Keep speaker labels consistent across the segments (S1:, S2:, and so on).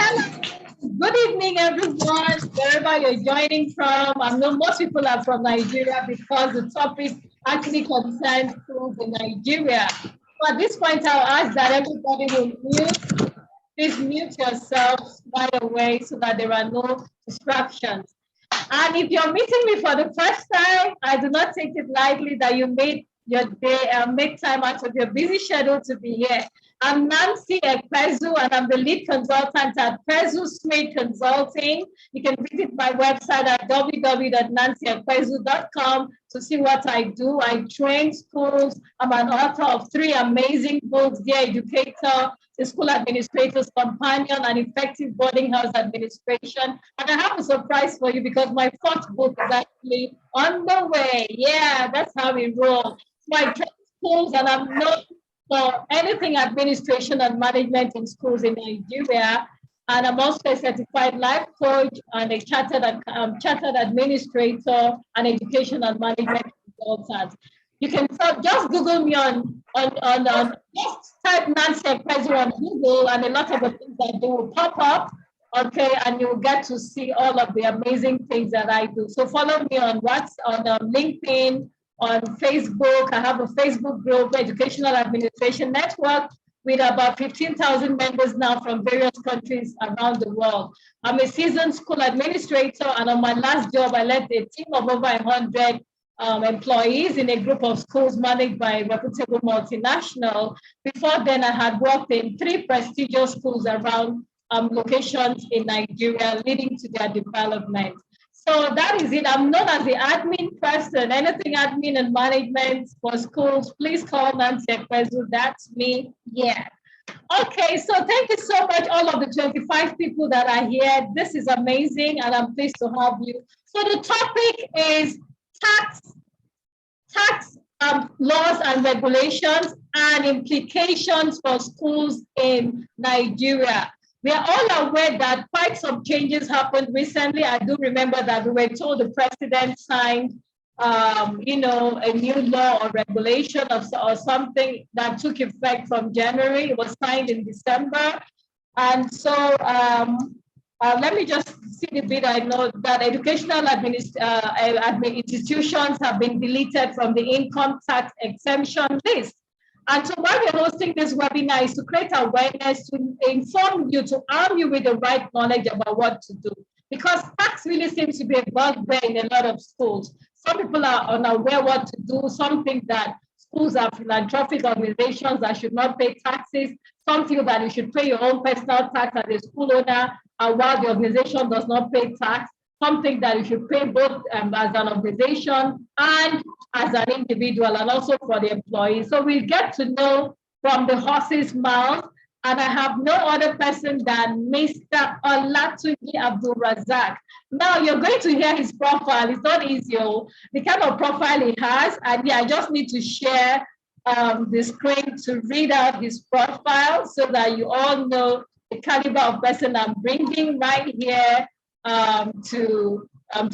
S1: Hello. Good evening, everyone, wherever you're joining from. I know most people are from Nigeria because the topic actually concerns schools in Nigeria. So at this point, I'll ask that everybody will please mute yourselves right away so that there are no distractions. And if you're meeting me for the first time, I do not take it lightly that you made your day and make time out of your busy schedule to be here. I'm Nancy Ekpezu, and I'm the lead consultant at Pezu Smith Consulting. You can visit my website at www.nancyekpezu.com to see what I do. I train schools. I'm an author of 3 amazing books, Dear Educator, The School Administrator's Companion, and Effective Boarding House Administration. And I have a surprise for you because my 4th book is actually on the way. Yeah, that's how we roll. So I train schools, and I'm known for anything administration and management in schools in Nigeria. And I'm also a certified life coach and a chartered administrator and education and management consultant. You can just Google me on just type Nancy Ekpezu on Google, and a lot of the things I do will pop up. Okay, and you'll get to see all of the amazing things that I do. So follow me on LinkedIn, on Facebook. I have a Facebook group, Educational Administration Network, with about 15,000 members now from various countries around the world. I'm a seasoned school administrator, and on my last job, I led a team of over 100 employees in a group of schools managed by a reputable multinational. Before then, I had worked in 3 prestigious schools around locations in Nigeria, leading to their development. So that is it. I'm known as the admin person. Anything admin and management for schools, please call Nancy Ekpezu. That's me. Yeah. Okay, so thank you so much, all of the 25 people that are here. This is amazing, and I'm pleased to have you. So the topic is tax laws and regulations and implications for schools in Nigeria. We are all aware that quite some changes happened recently. I do remember that we were told the president signed, a new law or regulation or something that took effect from January. It was signed in December. And so let me just see the bit. I know that educational institutions have been deleted from the income tax exemption list. And so why we're hosting this webinar is to create awareness, to inform you, to arm you with the right knowledge about what to do. Because tax really seems to be a bugbear in a lot of schools. Some people are unaware what to do. Some think that schools are philanthropic organizations that should not pay taxes. Some feel that you should pay your own personal tax as a school owner, while the organization does not pay tax. Some think that you should pay both as an organization and as an individual, and also for the employees. So we get to know from the horse's mouth, and I have no other person than Mr. Olatunji Abdulrasaq. Now you're going to hear his profile. It's not easy, the kind of profile he has, and yeah, I just need to share the screen to read out his profile so that you all know the caliber of person I'm bringing right here to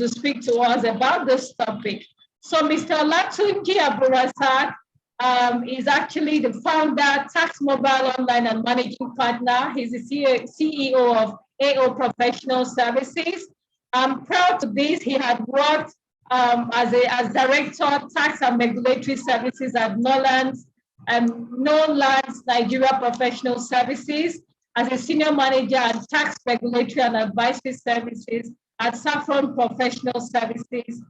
S1: speak to us about this topic. So Mr. Olatunji Abdulrasaq is actually the founder, Tax Mobile Online and Managing Partner. He's the CEO of AO Professional Services. Prior to this, he had worked as Director, Tax and Regulatory Services at Nolands Nigeria Professional Services, as a Senior Manager at Tax Regulatory and Advisory Services at Saffron Professional Services.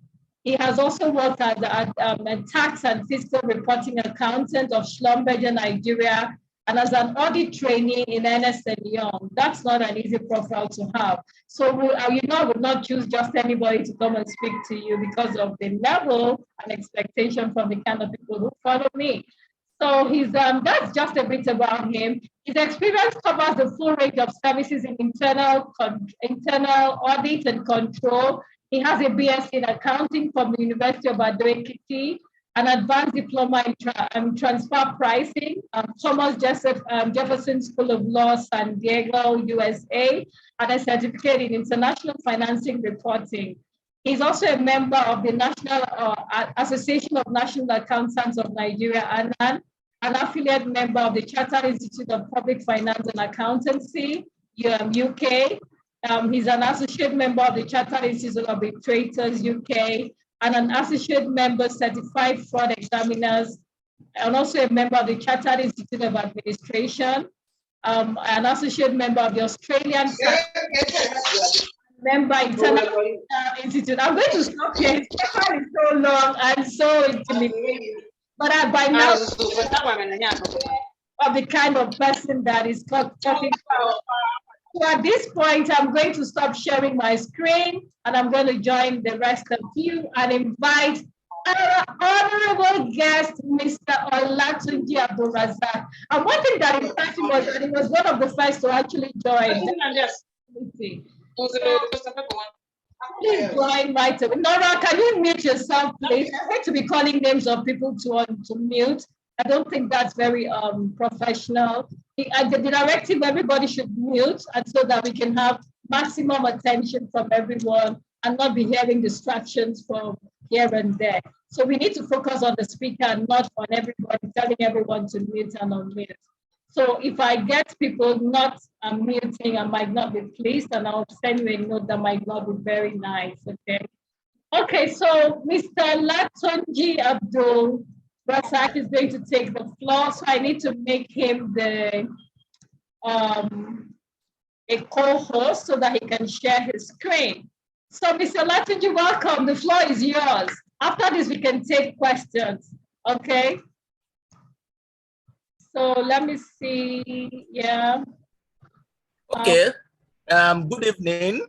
S1: He has also worked as a tax and fiscal reporting accountant of Schlumberger, Nigeria, and as an audit trainee in Ernst & Young. That's not an easy profile to have. So I would not choose just anybody to come and speak to you because of the level and expectation from the kind of people who follow me. So that's just a bit about him. His experience covers the full range of services in internal audit and control. He has a BSc in accounting from the University of Ado-Ekiti, an advanced diploma in transfer pricing, Thomas Jefferson School of Law, San Diego, USA, and a certificate in international financing reporting. He's also a member of the National Association of National Accountants of Nigeria, ANAN, an affiliate member of the Chartered Institute of Public Finance and Accountancy, UK. He's an associate member of the Chartered Institute of Arbitrators UK and an associate member certified fraud examiners, and also a member of the Chartered Institute of Administration, an associate member of the Australian member International Institute. I'm going to stop here. It's so long and so intimidating. But by now, of the kind of person that is talking about. So at this point, I'm going to stop sharing my screen and I'm going to join the rest of you and invite our honorable guest, Mr. Olatunji Abdulrasaq. And one thing that impressed me was that he was one of the first to actually join. Please join right away. Nora, can you mute yourself, please? I hate to be calling names of people to mute. I don't think that's very professional. The directive, everybody should mute, and so that we can have maximum attention from everyone and not be hearing distractions from here and there. So we need to focus on the speaker and not on everybody telling everyone to mute and unmute. So if I get people not muting, I might not be pleased, and I'll send you a note that might not be very nice, okay? Okay, so Mr. Olatunji Abdulrasaq is going to take the floor, so I need to make him a co-host so that he can share his screen. So Mr. Olatunji, welcome, the floor is yours. After this, we can take questions, okay? So let me see, yeah.
S2: Okay, good evening.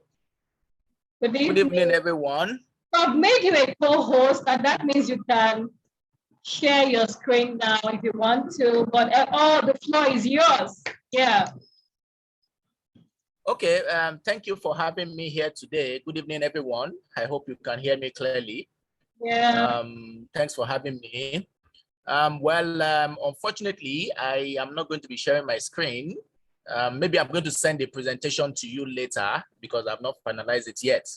S1: Good evening.
S2: Good evening, everyone.
S1: So I've made you a co-host, and that means you can share your screen now if you want to, but the floor is yours, yeah.
S2: Okay, thank you for having me here today. Good evening, everyone. I hope you can hear me clearly.
S1: Yeah.
S2: Thanks for having me. Unfortunately, I am not going to be sharing my screen. Maybe I'm going to send the presentation to you later because I've not finalized it yet.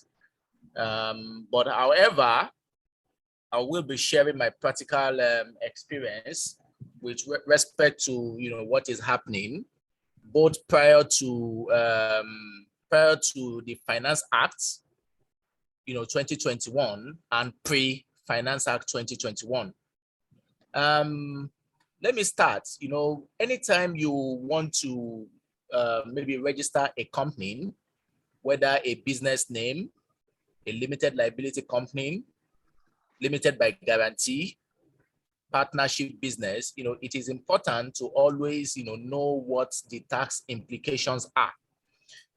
S2: But however, I will be sharing my practical experience with respect to what is happening, both prior to the Finance Act, 2021 and pre-Finance Act 2021. Let me start. Anytime you want to maybe register a company, whether a business name, a limited liability company, limited by guarantee, partnership business, it is important to always, know what the tax implications are,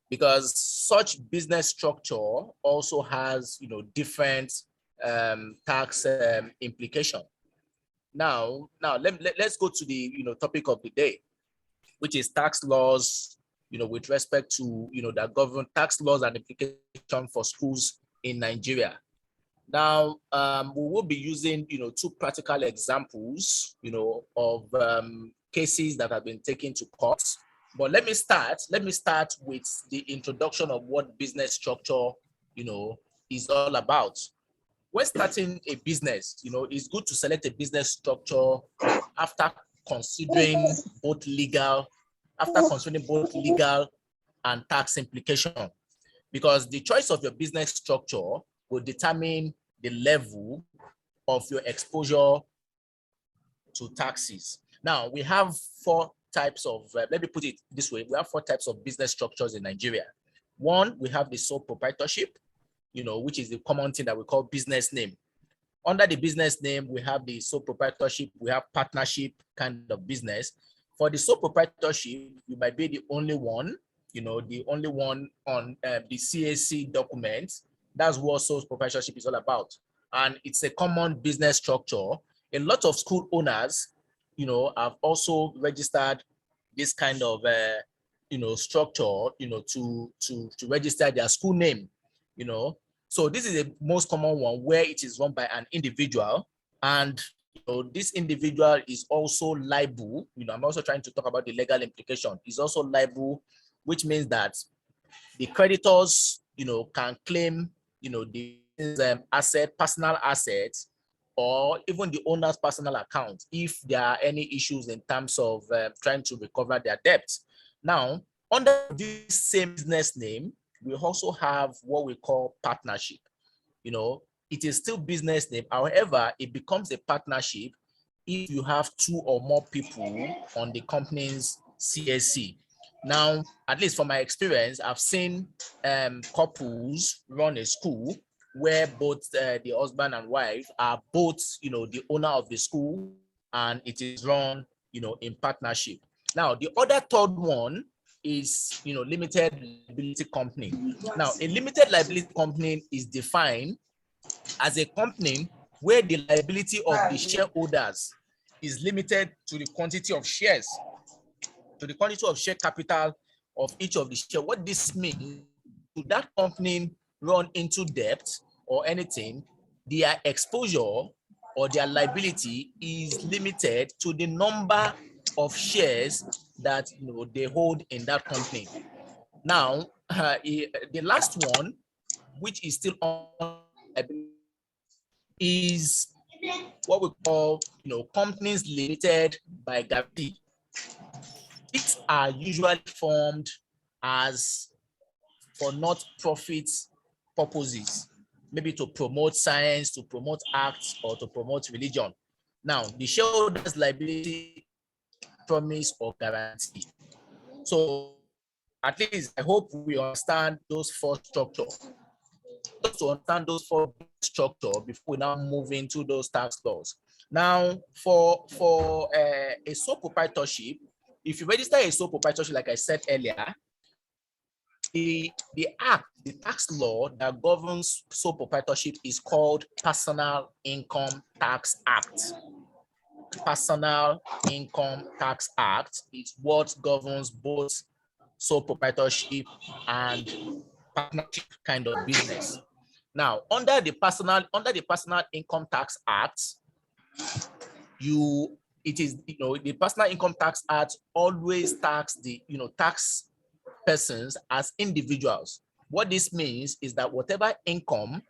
S2: because such business structure also has, different tax implication. Now let's go to the topic of the day, which is tax laws, with respect to that govern tax laws and implication for schools in Nigeria. Now we will be using two practical examples of cases that have been taken to court. But let me start with the introduction of what business structure is all about. When starting a business, it's good to select a business structure after considering both legal and tax implication, because the choice of your business structure will determine the level of your exposure to taxes. Now, we have four types of, let me put it this way, we have four types of business structures in Nigeria. One, we have the sole proprietorship, which is the common thing that we call business name. Under the business name, we have the sole proprietorship, we have partnership kind of business. For the sole proprietorship, you might be the only one, the only one on the CAC document. That's what sole proprietorship is all about. And it's a common business structure. A lot of school owners, have also registered this kind of, structure, to register their school name, So this is the most common one where it is run by an individual, and this individual is also liable. I'm also trying to talk about the legal implication. Is also liable, which means that the creditors, can claim, the personal assets, or even the owner's personal account if there are any issues in terms of trying to recover their debt. Now, Under this same business name, we also have what we call partnership. You know, it is still business name. However, it becomes a partnership if you have 2 or more people on the company's CSC. Now, at least from my experience, I've seen couples run a school where both the husband and wife are both, you know, the owner of the school, and it is run, you know, in partnership. Now, the other third one is, you know, limited liability company. Now, a limited liability company is defined as a company where the liability of the shareholders is limited to the quantity of shares, to the quantity of share capital of each of the shares. What this means, to that company run into debt or anything, their exposure or their liability is limited to the number of shares that, you know, they hold in that company. Now, the last one, which is still on liability, is what we call, you know, companies limited by guarantee. These are usually formed as for not-profit purposes, maybe to promote science, to promote arts, or to promote religion. Now, the shareholders' liability, promise, or guarantee. So, at least I hope we understand those 4 structures. Just to understand those 4 structures before we now move into those tax laws. Now, for a sole proprietorship, if you register a sole proprietorship, like I said earlier, the tax law that governs sole proprietorship is called Personal Income Tax Act. Personal Income Tax Act is what governs both sole proprietorship and partnership kind of business. Now, under the Personal Income Tax Act, the Personal Income Tax Act always tax tax persons as individuals. What this means is that whatever income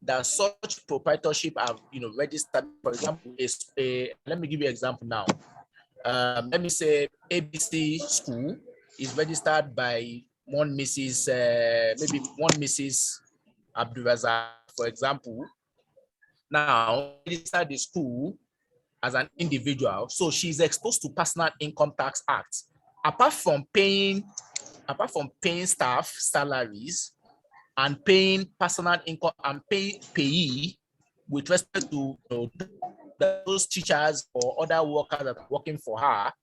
S2: that such proprietorship have, registered, for example, let me give you an example now. Let me say ABC school is registered by one Mrs. Abdulrasaq, for example. Now, registered the school as an individual, so she's exposed to Personal Income Tax Act. Apart from paying staff salaries and paying personal income and payee with respect to those teachers or other workers that are working for her,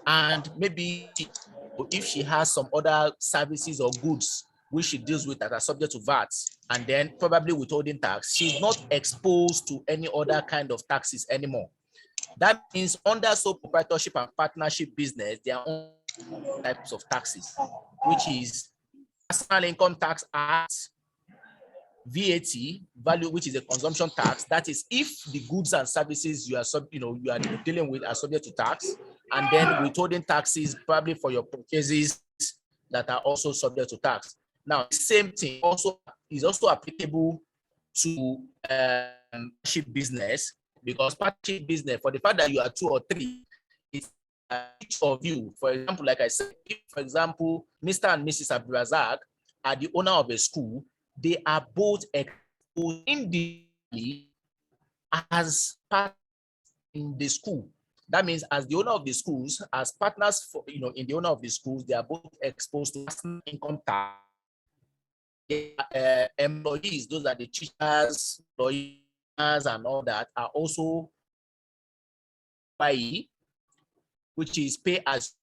S2: and maybe if she has some other services or goods which she deals with that are subject to VAT, and then probably withholding tax, she's not exposed to any other kind of taxes anymore. That means under sole proprietorship and partnership business, there are only types of taxes, which is Personal Income Tax Act, VAT, value, which is a consumption tax. That is if the goods and services you are dealing with are subject to tax, and then withholding taxes probably for your purchases that are also subject to tax. Now, the same thing is also applicable to partnership business, because partnership business, for the fact that you are 2 or 3, it's each of you. For example, like I said, if, for example, Mr. and Mrs. Abdulrasaq are the owner of a school, they are both exposed individually as partners in the school. That means as the owner of the schools, as partners in the owner of the schools, they are both exposed to personal income tax. Employees, those are the teachers, employees, and all that, are also PAYE, which is pay as.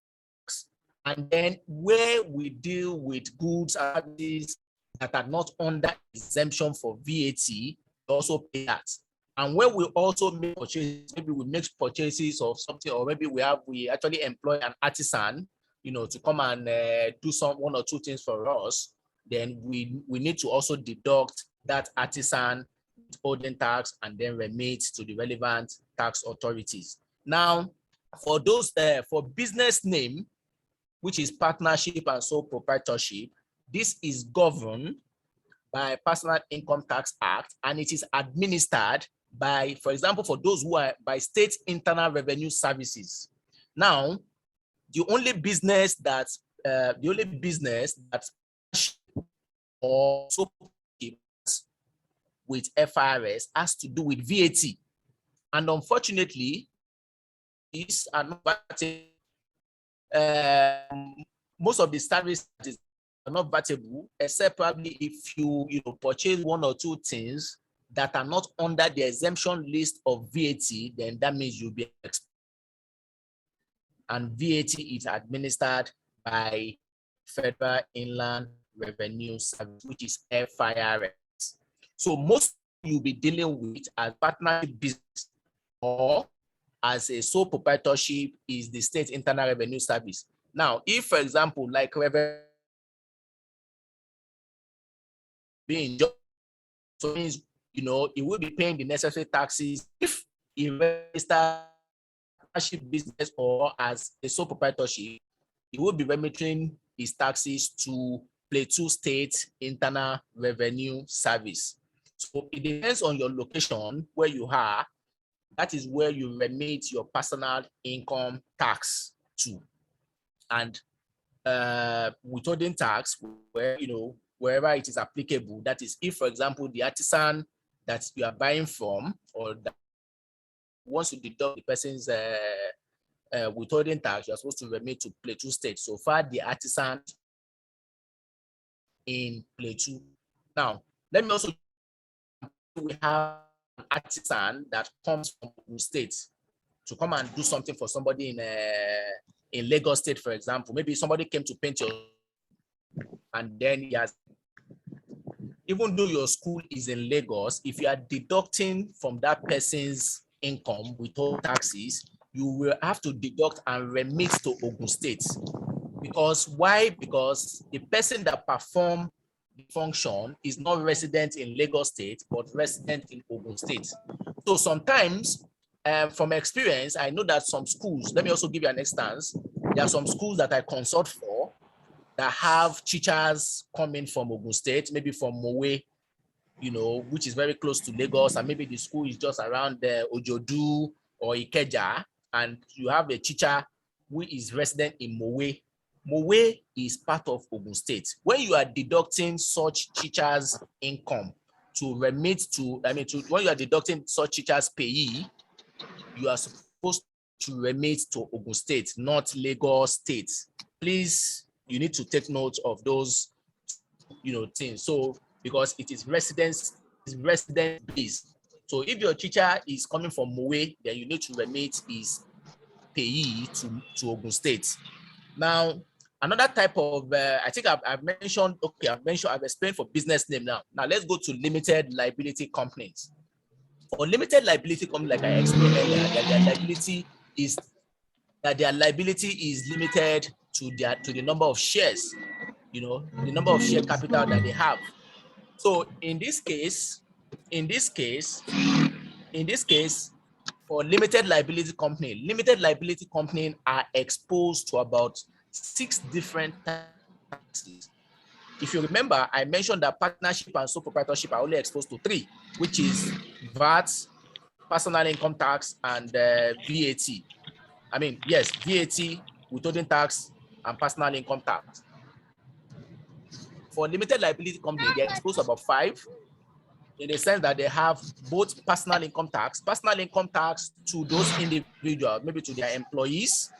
S2: And then where we deal with goods and services that are not under exemption for VAT, we also pay that. And when we also make purchases, maybe we make purchases of something, or maybe we actually employ an artisan, to come and do 1 or 2 things for us, then we need to also deduct that artisan withholding tax and then remit to the relevant tax authorities. Now, for those for business name, which is partnership and sole proprietorship, this is governed by Personal Income Tax Act, and it is administered by, for example, for those who are by state internal revenue services. Now, the only business that the only business that or so with FRS has to do with VAT. And unfortunately, these are not vatable. Most of the services are not vatable, except probably if you purchase one or two things that are not under the exemption list of VAT, then that means you'll be exposed. And VAT is administered by Federal Inland Revenue Service, which is FIRS. So most you'll be dealing with as partnership business or as a sole proprietorship is the State Internal Revenue Service. Now, if, for example, like being just, so means it will be paying the necessary taxes if it registered partnership business or as a sole proprietorship, it will be remitting his taxes to Plateau State Internal Revenue Service. So it depends on your location where you are. That is where you remit your personal income tax to. And withholding tax, where wherever it is applicable, that is if, for example, the artisan that you are buying from or that wants to deduct the person's withholding tax, you're supposed to remit to Plateau State. So far, the artisan in Plateau. Now, let me also, we have an artisan that comes from Ogun State to come and do something for somebody in Lagos State, for example. Maybe somebody came to paint your, and then he has, even though your school is in Lagos, if you are deducting from that person's income with all taxes, you will have to deduct and remit to Ogun State. Because why? Because the person that performed the function is not resident in Lagos State, but resident in Ogun State. So sometimes, from experience, I know that some schools, let me also give you an instance. There are some schools that I consult for that have teachers coming from Ogun State, maybe from Mowe, which is very close to Lagos, and maybe the school is just around Ojodu or Ikeja, and you have a teacher who is resident in Mowe. Mowe is part of Ogun State. When you are deducting such teachers' income to remit to, when you are deducting such teachers' payee, you are supposed to remit to Ogun State, not Lagos State. Please, you need to take note of those, things. So, because it is resident based. So if your teacher is coming from Mowe, then you need to remit his payee to Ogun State. Now, another type of, I think I've mentioned, I've explained for business name now. Now let's go to limited liability companies. For limited liability company, like I explained earlier, their liability is limited to the number of shares, the number of share capital that they have. So in this case, for limited liability company are exposed to about 6 different taxes. If you remember, I mentioned that partnership and sole proprietorship are only exposed to 3, which is VAT, personal income tax, and VAT. VAT, withholding tax, and personal income tax. For limited liability company, they're exposed to about 5, in the sense that they have both personal income tax to those individuals, maybe to their employees.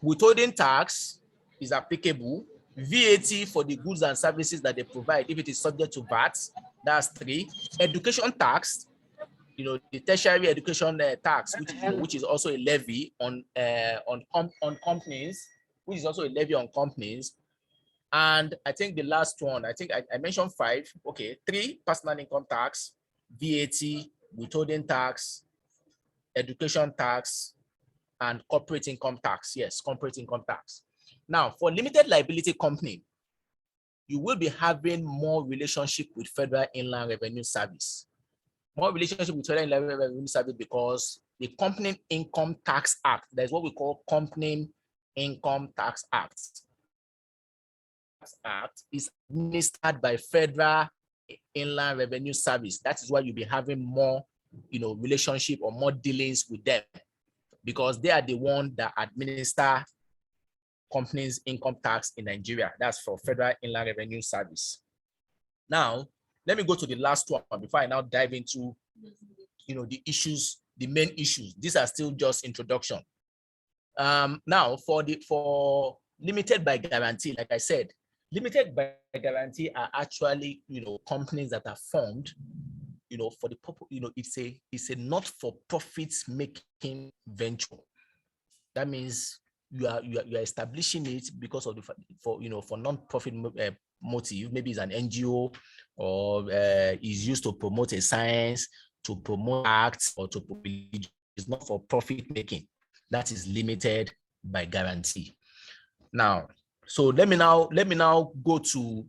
S2: Withholding tax is applicable. VAT for the goods and services that they provide, if it is subject to VAT, that's 3. Education tax, the tertiary education tax, which is also a levy on companies, And I think the last one, I think I mentioned 5. Okay, 3, personal income tax, VAT, withholding tax, education tax, and corporate income tax. Yes, corporate income tax. Now, for limited liability company, you will be having more relationship with Federal Inland Revenue Service. More relationship with Federal Inland Revenue Service because the Company Income Tax Act, that's what we call Company Income Tax Act. Act is administered by Federal Inland Revenue Service. That is why you'll be having more, relationship or more dealings with them, because they are the one that administer companies' income tax in Nigeria. That's for Federal Inland Revenue Service. Now, let me go to the last one before I now dive into, the issues, the main issues. These are still just introduction. Now, for limited by guarantee, like I said, limited by guarantee are actually, companies that are formed, for the purpose, it's a not-for-profit making venture. That means you are establishing it because of for non-profit motive. Maybe it's an NGO, or is used to promote a science, to promote acts, or to religion. It's not for profit making. That is limited by guarantee. Now, so let me now go to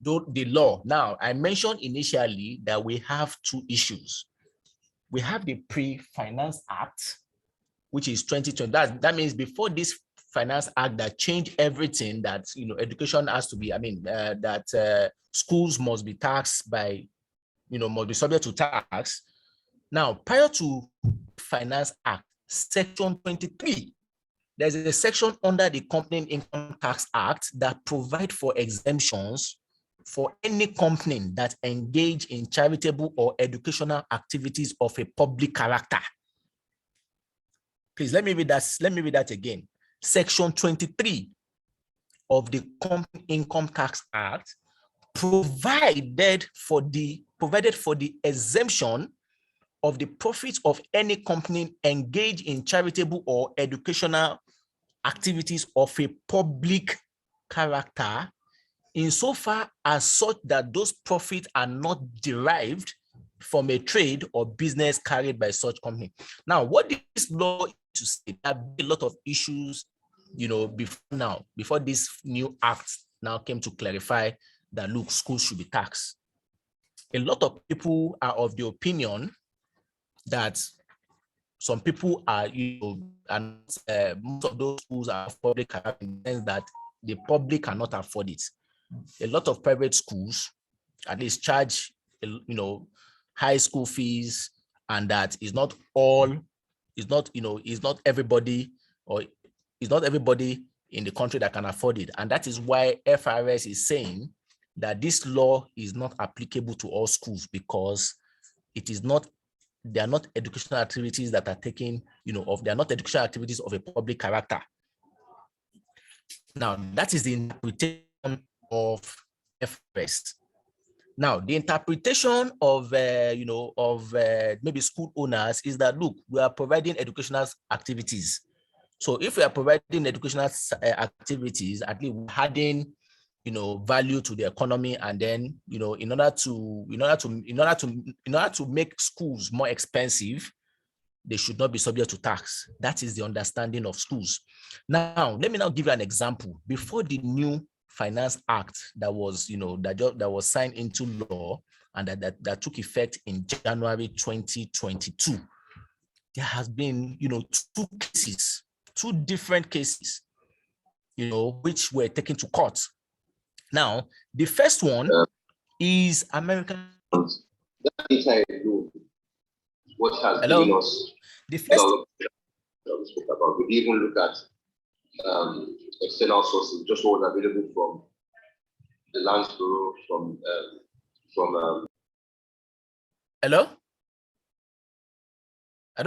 S2: the law. Now, I mentioned initially that we have two issues. We have the Pre-Finance Act, which is 2020. That means before this Finance Act that changed everything, that education has to be, that schools must be taxed by, must be subject to tax. Now, prior to Finance Act, Section 23, there's a section under the Company Income Tax Act that provides for exemptions for any company that engage in charitable or educational activities of a public character. Please let me read that again. Section 23 of the Company Income Tax Act provided for the exemption of the profits of any company engaged in charitable or educational activities of a public character, insofar as such that those profits are not derived from a trade or business carried by such company. Now, what this law is to say, there have been a lot of issues, before this new act now came to clarify that, look, schools should be taxed. A lot of people are of the opinion that some people are, and most of those schools are public in the sense that the public cannot afford it. A lot of private schools at least charge, high school fees, and that is not everybody, or is not everybody in the country that can afford it. And that is why FRS is saying that this law is not applicable to all schools, because they are not educational activities that are taken, they are not educational activities of a public character. Now, that is the interpretation of FRS. Now, the interpretation of, maybe school owners is that, look, we are providing educational activities. So if we are providing educational activities, at least we're adding, value to the economy, and then, in order to make schools more expensive, they should not be subject to tax. That is the understanding of schools. Now, let me now give you an example. Before the new Finance Act that was, that was signed into law and that took effect in January 2022, there has been, two different cases, which were taken to court. Now, the first one is American.
S3: What has
S2: Hello?
S3: given us
S2: the first
S3: we spoke about. We even look at external sources, just what was available from the Land Bureau, from
S2: Hello?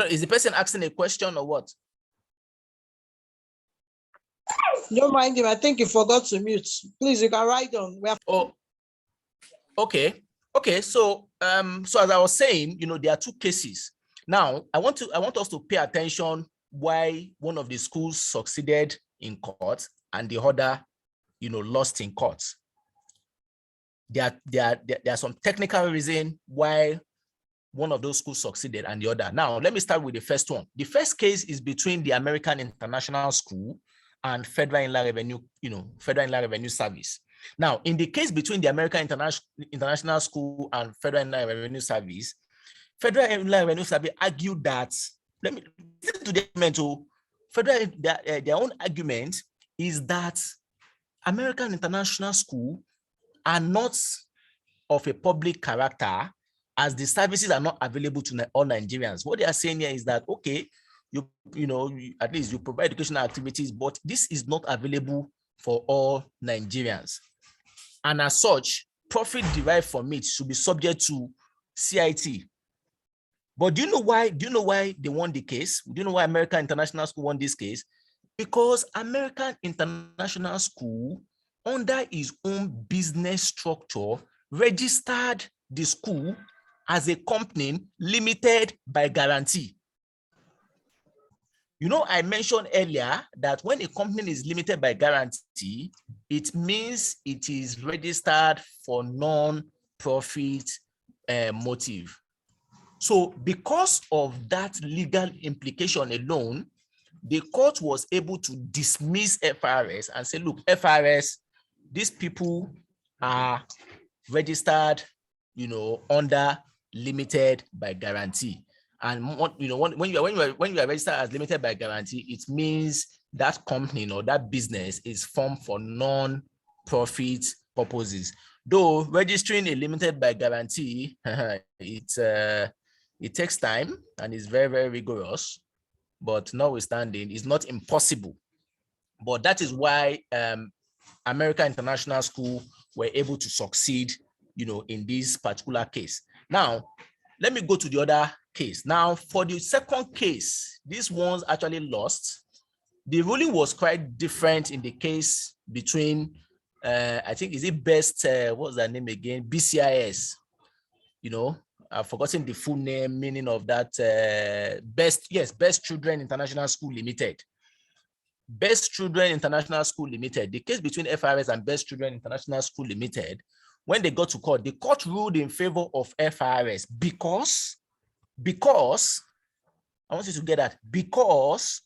S2: Is the person asking a question or what?
S4: Don't mind him. I think he forgot to mute. Please, you can write on.
S2: Oh, okay. Okay. So, so as I was saying, there are two cases. Now, I want us to pay attention why one of the schools succeeded in court and the other, lost in court. There are some technical reasons why one of those schools succeeded and the other. Now, let me start with the first one. The first case is between the American International School and Federal Inland Revenue, Federal Inland Revenue Service. Now, in the case between the American International School and Federal Inland Revenue Service, Federal Inland Revenue Service argued that, let me listen to the argument. Federal, their own argument is that American International School are not of a public character, as the services are not available to all Nigerians. What they are saying here is that, okay, at least you provide educational activities, but this is not available for all Nigerians. And as such, profit derived from it should be subject to CIT. But do you know why they won the case? Do you know why American International School won this case? Because American International School, under its own business structure, registered the school as a company limited by guarantee. I mentioned earlier that when a company is limited by guarantee, it means it is registered for non-profit motive. So because of that legal implication alone, the court was able to dismiss FRS and say, look, FRS, these people are registered, under limited by guarantee. And when you are registered as limited by guarantee, it means that company or that business is formed for non-profit purposes. Though registering a limited by guarantee, it takes time and is very, very rigorous. But notwithstanding, it's not impossible. But that is why American International School were able to succeed, in this particular case. Now, let me go to the other case. Now, for the second case, these ones actually lost. The ruling was quite different in the case between, I think, is it Best, what's that name again? BCIS. I've forgotten the full name, meaning of that. Best Children International School Limited. Best Children International School Limited. The case between FRS and Best Children International School Limited, when they got to court, the court ruled in favor of FRS because I want you to get that, because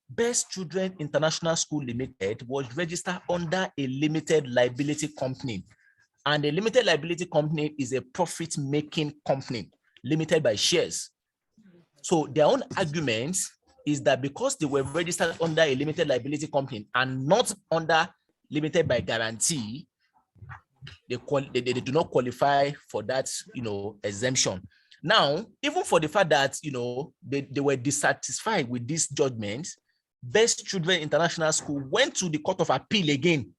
S2: Best Children International School Limited was registered under a limited liability company. And a limited liability company is a profit-making company limited by shares. So their own argument is that because they were registered under a limited liability company and not under limited by guarantee, they do not qualify for that, exemption. Now, even for the fact that, they were dissatisfied with this judgment, Best Children International School went to the Court of Appeal again.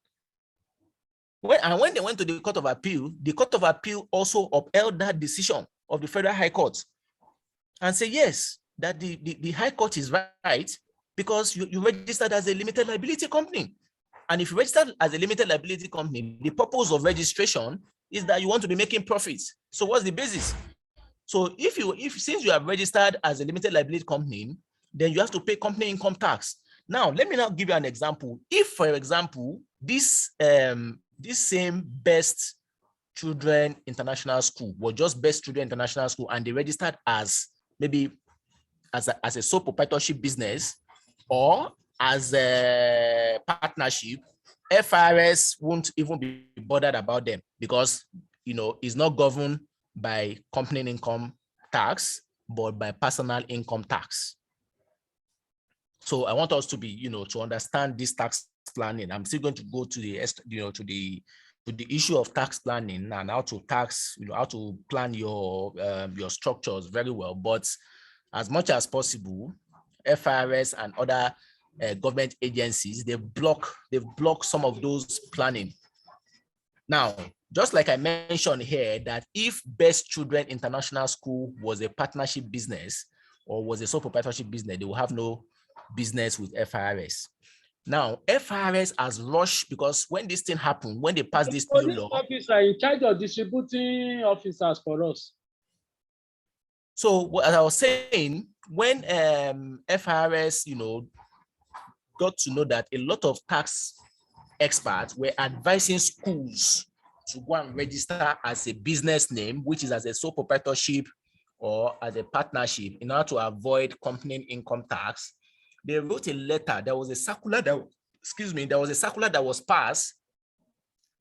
S2: When they went to the Court of Appeal also upheld that decision of the Federal High Court and say, yes, that the High Court is right because you registered as a limited liability company. And if you registered as a limited liability company, the purpose of registration is that you want to be making profits. So what's the basis? So since you have registered as a limited liability company, then you have to pay company income tax. Now, let me now give you an example. If, for example, this same Best Children International School was just Best Children International School and they registered as maybe as a sole proprietorship business or as a partnership, FRS won't even be bothered about them because, it's not governed by company income tax, but by personal income tax. So I want us to be, to understand this tax planning. I'm still going to go to the, to the issue of tax planning and how to tax, how to plan your structures very well. But as much as possible, FRS and other government agencies, they've blocked some of those planning. Now, just like I mentioned here, that if Best Children International School was a partnership business or was a sole proprietorship business, they will have no business with FRS. Now, FRS has rushed because when this thing happened, when they passed this new law,
S5: officer in charge of distributing officers for us.
S2: So as I was saying, when FRS, got to know that a lot of tax experts were advising schools to go and register as a business name, which is as a sole proprietorship or as a partnership, in order to avoid company income tax, they wrote a letter. There was a circular that was passed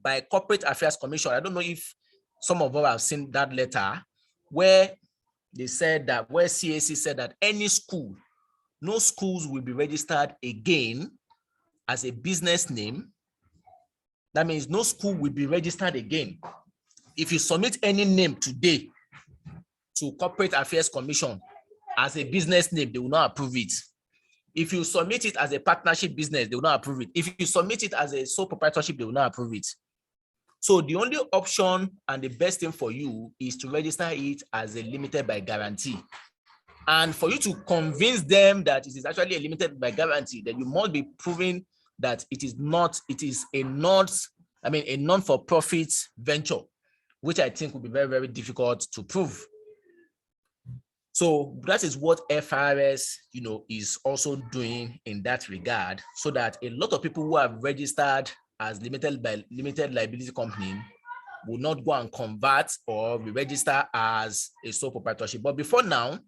S2: by Corporate Affairs Commission. I don't know if some of us have seen that letter where they said that, where CAC said that no schools will be registered again as a business name. That means no school will be registered again. If you submit any name today to Corporate Affairs Commission, as a business name, they will not approve it. If you submit it as a partnership business, they will not approve it. If you submit it as a sole proprietorship, they will not approve it. So the only option and the best thing for you is to register it as a limited by guarantee. And for you to convince them that it is actually a limited by guarantee, then you must be proving that it is not, it is a non-for-profit venture, which I think will be very, very difficult to prove. So that is what FRS, is also doing in that regard, so that a lot of people who have registered as limited liability company will not go and convert or re-register as a sole proprietorship. But before now,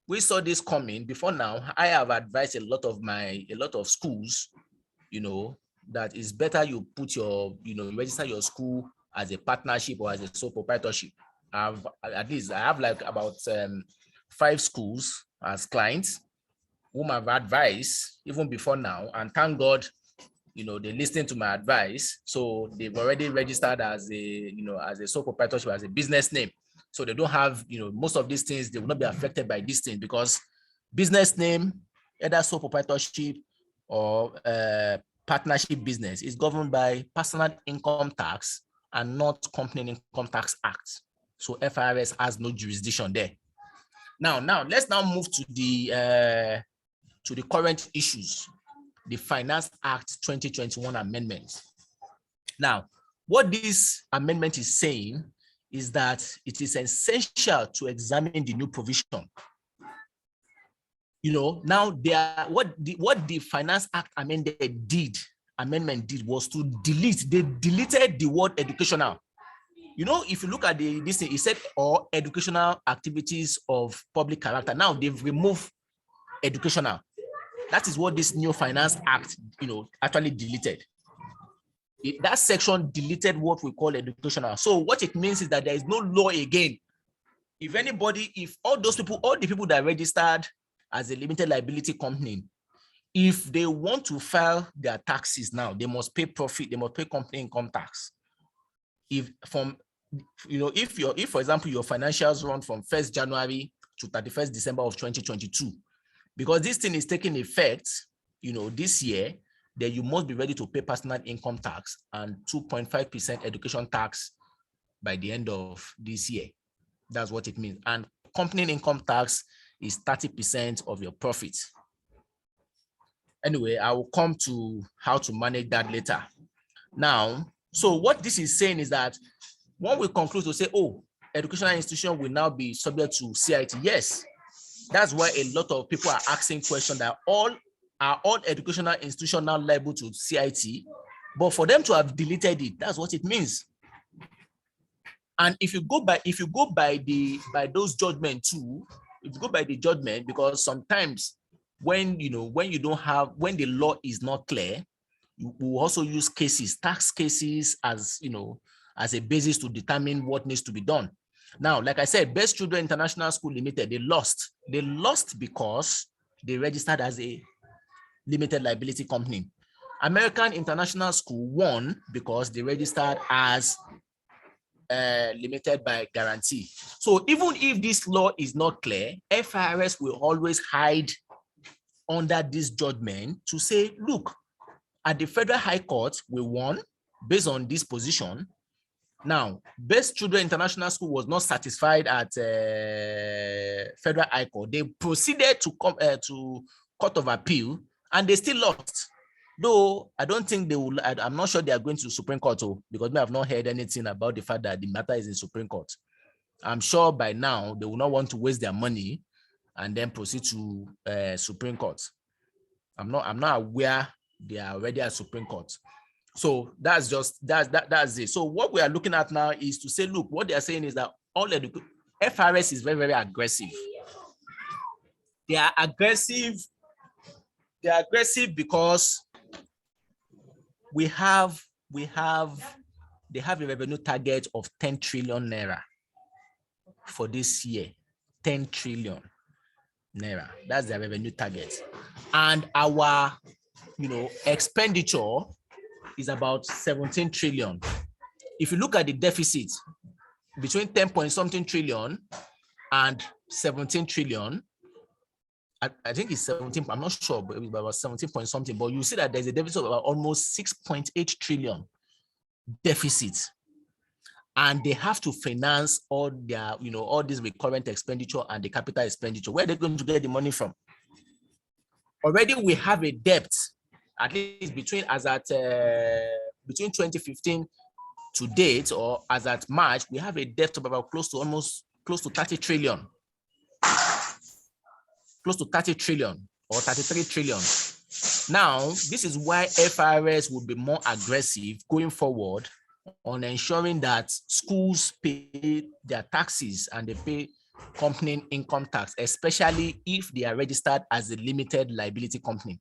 S2: we saw this coming. Before now, I have advised a lot of schools, that it's better you put your, register your school as a partnership or as a sole proprietorship. I have like about 5 schools as clients whom I've advised even before now, and thank God, they listened to my advice. So they've already registered as a, as a sole proprietorship, as a business name. So they don't have, most of these things, they will not be affected by these things, because business name, either sole proprietorship or partnership business, is governed by personal income tax and not company income tax act. So FRS has no jurisdiction there. Now let's now move to the current issues, the Finance Act 2021 amendment. Now, what this amendment is saying is that it is essential to examine the new provision. Now what the Finance Act amendment did was to delete. They deleted the word educational. If you look at this thing, it said all educational activities of public character. Now they've removed educational. That is what this new Finance Act, actually deleted. That section deleted what we call educational. So what it means is that there is no law again. If all the people that registered as a limited liability company, if they want to file their taxes now, they must pay profit, they must pay company income tax. If for example, your financials run from 1st January to 31st December of 2022, because this thing is taking effect, this year, then you must be ready to pay personal income tax and 2.5% education tax by the end of this year. That's what it means. And company income tax is 30% of your profits. Anyway, I will come to how to manage that later. Now, so what this is saying is that when we conclude to say, oh, educational institution will now be subject to CIT, yes, that's why a lot of people are asking questions that are all educational institutions now liable to CIT, but for them to have deleted it, that's what it means. And if you go by those judgments too, if you go by the judgment, because sometimes when the law is not clear, we will also use tax cases as a basis to determine what needs to be done. Now, like I said, Best Children International School Limited, they lost because they registered as a limited liability company. American International School won because they registered as limited by guarantee. So even if this law is not clear, FRS will always hide under this judgment to say, look, at the Federal High Court, we won based on this position. Now, Best Children International School was not satisfied at Federal High Court. They proceeded to Court of Appeal, and they still lost. Though I don't think they will. I'm not sure they are going to Supreme Court, because I have not heard anything about the fact that the matter is in Supreme Court. I'm sure by now they will not want to waste their money and then proceed to Supreme Court. I'm not aware they are already at Supreme Court. So that's it. So what we are looking at now is to say, look, what they are saying is that FRS is very, very aggressive. They are aggressive. They are aggressive because they have a revenue target of 10 trillion naira for this year. 10 trillion naira. That's their revenue target. And our expenditure is about 17 trillion. If you look at the deficit between 10 point something trillion and 17 trillion, I think it's 17, I'm not sure, but it was about 17 point something, but you see that there's a deficit of about almost 6.8 trillion deficit. And they have to finance all their, all this recurrent expenditure and the capital expenditure. Where are they going to get the money from? Already we have a debt, at least between 2015 to date, or as at March, we have a debt of about close to 30 trillion. Close to 30 trillion or 33 trillion. Now, this is why FRS will be more aggressive going forward on ensuring that schools pay their taxes and they pay company income tax, especially if they are registered as a limited liability company.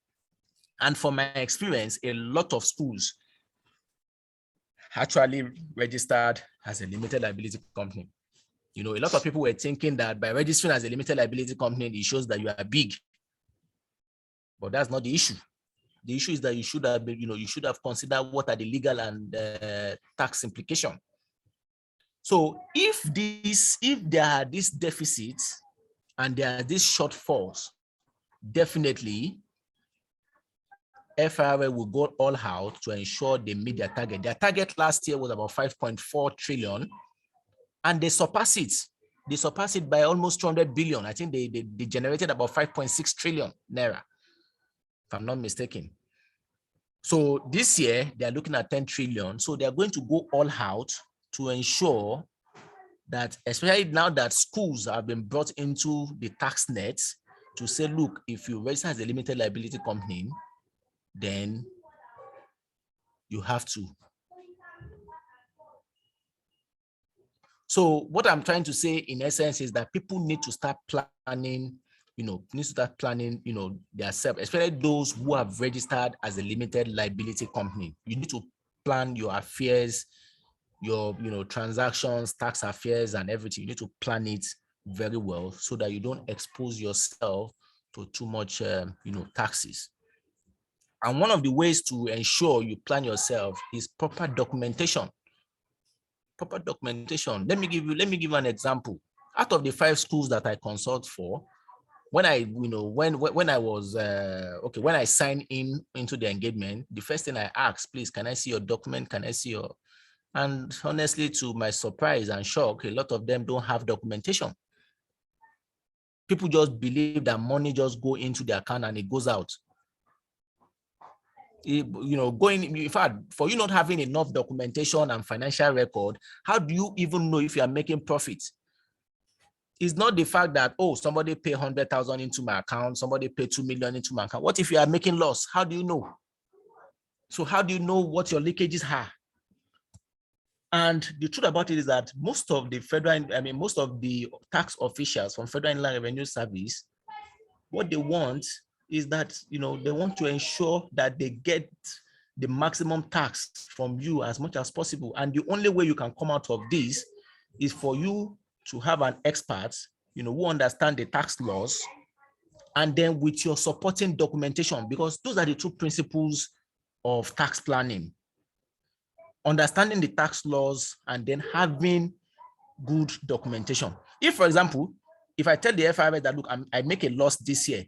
S2: And from my experience, a lot of schools actually registered as a limited liability company. A lot of people were thinking that by registering as a limited liability company, it shows that you are big. But that's not the issue. The issue is that you should have, you should have considered what are the legal and tax implications. So if there are these deficits and there are these shortfalls, definitely FRA will go all out to ensure they meet their target. Their target last year was about 5.4 trillion, and they surpass it. They surpass it by almost 200 billion. I think they generated about 5.6 trillion naira, if I'm not mistaken. So this year, they are looking at 10 trillion. So they are going to go all out to ensure that, especially now that schools have been brought into the tax net, to say, look, if you register as a limited liability company, then you have to. So what I'm trying to say in essence is that people need to start planning, themselves, especially those who have registered as a limited liability company. You need to plan your affairs, your, transactions, tax affairs and everything. You need to plan it very well so that you don't expose yourself to too much, taxes. And one of the ways to ensure you plan yourself is proper documentation. Proper documentation. Let me give you an example. Out of the 5 schools that I consult for, when I, when I signed into the engagement, the first thing I asked, please, can I see your document? Can I see your? And honestly, to my surprise and shock, a lot of them don't have documentation. People just believe that money just go into the account and it goes out. In fact, for you not having enough documentation and financial record, how do you even know if you are making profits? It's not the fact that, oh, somebody pay 100,000 into my account, somebody pay 2 million into my account. What if you are making loss? How do you know? So how do you know what your leakages are? And the truth about it is that most of the tax officials from Federal Inland Revenue Service, what they want is that, they want to ensure that they get the maximum tax from you as much as possible. And the only way you can come out of this is for you to have an expert, who understand the tax laws, and then with your supporting documentation, because those are the 2 principles of tax planning. Understanding the tax laws and then having good documentation. If, for example, if I tell the FRS that, look, I make a loss this year,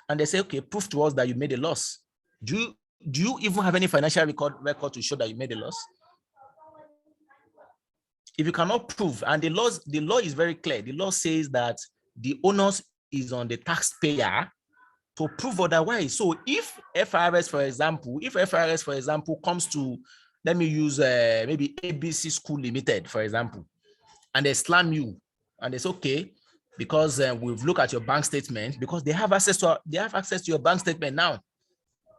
S2: and they say, okay, prove to us that you made a loss. Do you even have any financial record to show that you made a loss? If you cannot prove, and the law is very clear. The law says that the onus is on the taxpayer to prove otherwise. So if FRS, for example, comes to, let me use maybe ABC School Limited, for example, and they slam you, and it's okay, because we've looked at your bank statement, because they have access to your bank statement now.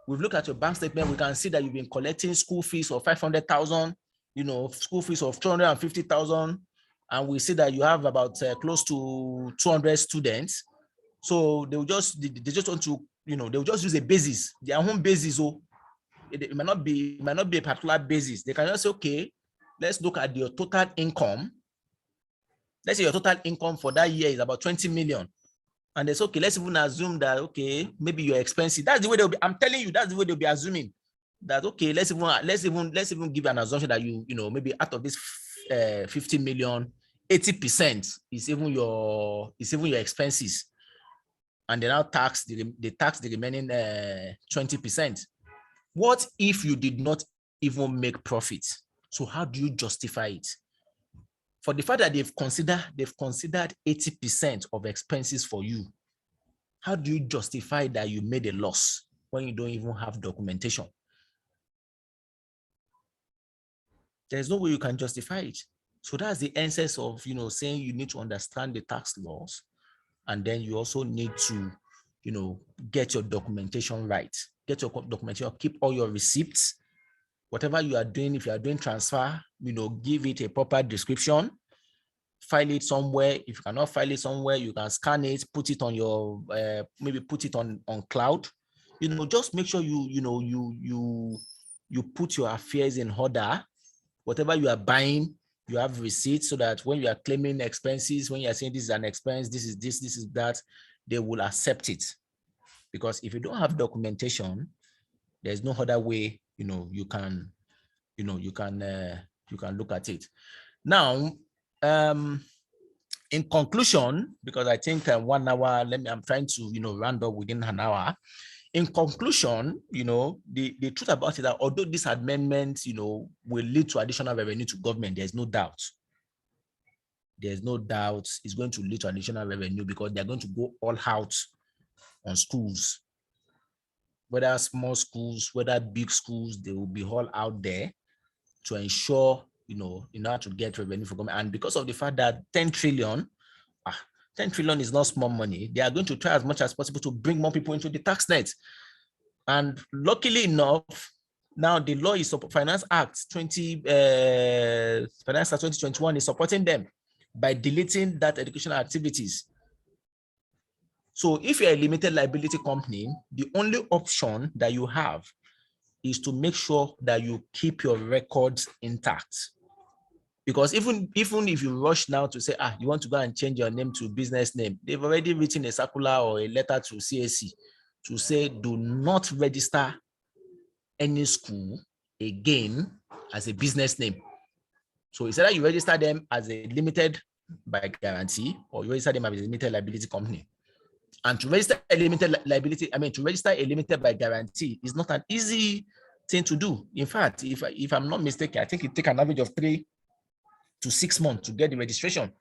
S2: We've looked at your bank statement. We can see that you've been collecting school fees of 500,000, school fees of 250,000, and we see that you have about close to 200 students. So they just want to, they'll just use a basis, their own basis. So it might not be a particular basis. They can just say, okay, let's look at your total income. Let's say your total income for that year is about 20 million. And it's okay, let's even assume that, okay, maybe your expenses. That's the way they'll be, I'm telling you, that's the way they'll be assuming that, okay, let's even give an assumption that maybe out of this 50 million, 80% is even your expenses. and they now tax they tax the remaining 20%. What if you did not even make profit? So how do you justify it? For the fact that they've considered 80% of expenses for you, how do you justify that you made a loss when you don't even have documentation? There's no way you can justify it. So that's the essence of, saying you need to understand the tax laws, and then you also need to, get your documentation right. Get your documentation, keep all your receipts. Whatever you are doing, if you are doing transfer, give it a proper description. File it somewhere. If you cannot file it somewhere, you can scan it, put it on your, maybe put it on cloud. Just make sure you put your affairs in order. Whatever you are buying, you have receipts, so that when you are claiming expenses, when you are saying this is an expense, this is this is that, they will accept it. Because if you don't have documentation, there's no other way, you can look at it. Now, in conclusion, because I think 1 hour, I'm trying to, round up within an hour. In conclusion, the truth about it is that although this amendment, will lead to additional revenue to government, there's no doubt. There's no doubt it's going to lead to additional revenue, because they're going to go all out on schools. Whether small schools, whether big schools, they will be all out there to ensure, in order to get revenue for government. And because of the fact that 10 trillion is not small money, they are going to try as much as possible to bring more people into the tax net. And luckily enough, now the law is Finance Act 2021 is supporting them by deleting that educational activities. So if you're a limited liability company, the only option that you have is to make sure that you keep your records intact. Because even if you rush now to say, you want to go and change your name to business name, they've already written a circular or a letter to CAC to say, do not register any school again as a business name. So it's either you register them as a limited by guarantee, or you register them as a limited liability company. And to register a limited liability, to register a limited by guarantee is not an easy thing to do. In fact, if I'm not mistaken, I think it takes an average of 3 to 6 months to get the registration,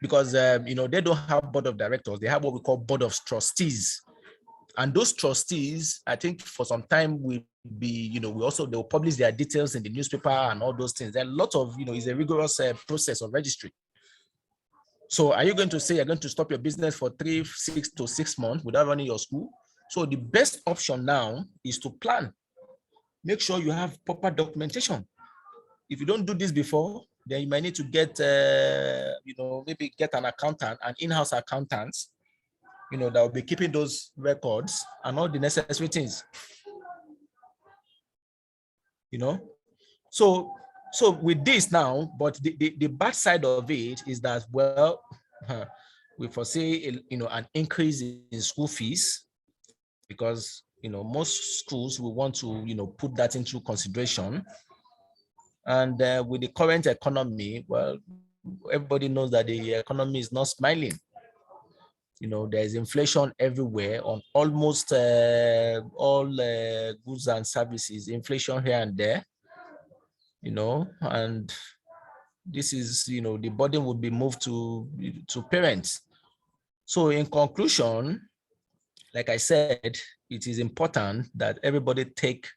S2: because they don't have board of directors. They have what we call board of trustees, and those trustees, I think for some time will be, they'll publish their details in the newspaper and all those things. There are a lot of, it's a rigorous process of registry. So are you going to say you're going to stop your business for 3 to 6 months without running your school? So the best option now is to plan. Make sure you have proper documentation. If you don't do this before, then you might need to get, maybe get an accountant, an in-house accountant, that will be keeping those records and all the necessary things. So with this now, but the bad side of it is that, well, we foresee, an increase in school fees, because, most schools will want to, put that into consideration. And with the current economy, well, everybody knows that the economy is not smiling. There's inflation everywhere on almost all goods and services, inflation here and there, and this is, the burden would be moved to parents. So in conclusion, like I said, it is important that everybody take,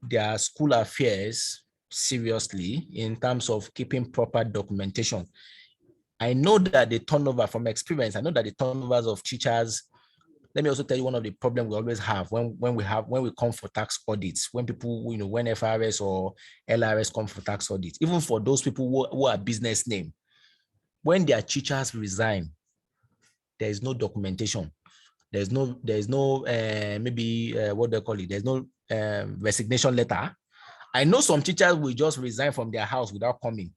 S2: their school affairs seriously in terms of keeping proper documentation. I know that the turnover, from experience, I know that the turnovers of teachers, let me also tell you one of the problems we always have when we come for tax audits, when people, when FRS or LRS come for tax audits, even for those people who are business name, when their teachers resign, there is no documentation. There's no what they call it, there's no resignation letter. I know some teachers will just resign from their house without coming.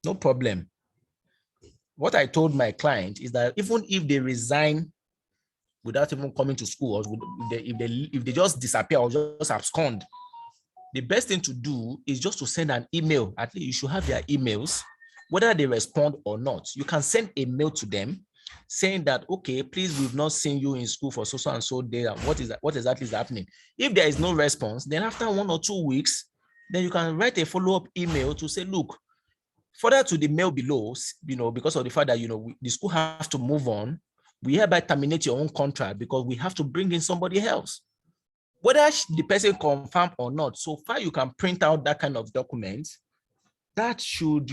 S2: No problem. What I told my client is that even if they resign without even coming to school, or if they just disappear or just abscond, the best thing to do is just to send an email. At least you should have their emails, whether they respond or not. You can send a mail to them saying that, okay, please, we've not seen you in school for so and so day. What exactly is happening? If there is no response, then after 1 or 2 weeks, then you can write a follow-up email to say, look, further to the mail below, because of the fact that, the school have to move on, we hereby terminate your own contract because we have to bring in somebody else. Whether the person confirm or not, so far you can print out that kind of document, that should,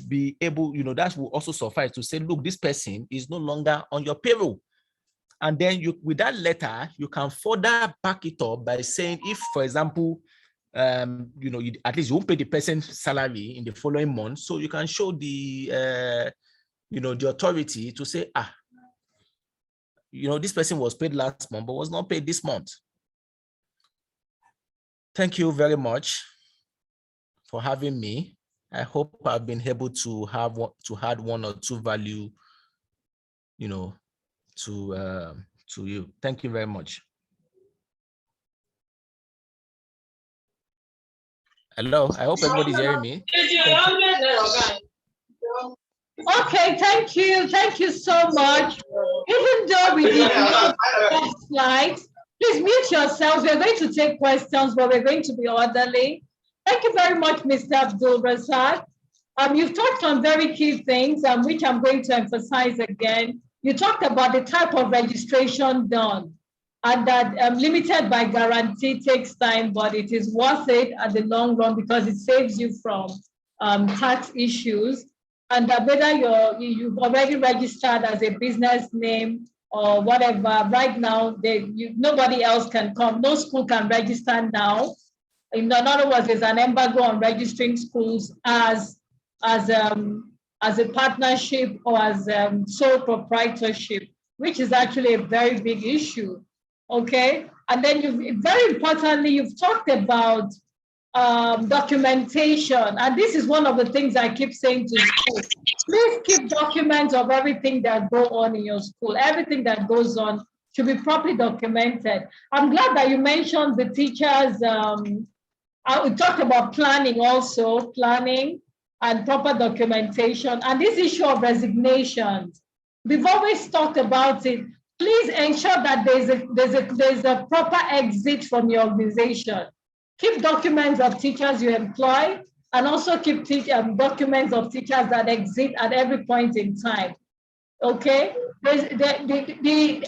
S2: be able, that will also suffice to say, look, this person is no longer on your payroll. And then with that letter, you can further back it up by saying, if, for example, at least you won't pay the person's salary in the following month, so you can show the, the authority to say, this person was paid last month, but was not paid this month. Thank you very much for having me. I hope I've been able to add 1 or 2 value, to you. Thank you very much. Hello, I hope everybody's hearing me.
S1: Okay, thank you. Thank you so much. Even though we did not have slides, please mute yourselves. We're going to take questions, but we're going to be orderly. Thank you very much, Mr. Abdulrasaq. You've touched on very key things, which I'm going to emphasize again. You talked about the type of registration done, and that limited by guarantee takes time, but it is worth it at the long run because it saves you from tax issues. And that whether you've already registered as a business name or whatever, right now, nobody else can come. No school can register now. In other words, there's an embargo on registering schools as a partnership or as sole proprietorship, which is actually a very big issue. Okay, and then very importantly, you've talked about documentation, and this is one of the things I keep saying to schools. Please keep documents of everything that go on in your school. Everything that goes on should be properly documented. I'm glad that you mentioned the teachers. We talked about planning also, planning and proper documentation, and this issue of resignations. We've always talked about it. Please ensure that there's a proper exit from your organization. Keep documents of teachers you employ, and also keep documents of teachers that exit at every point in time. Okay, every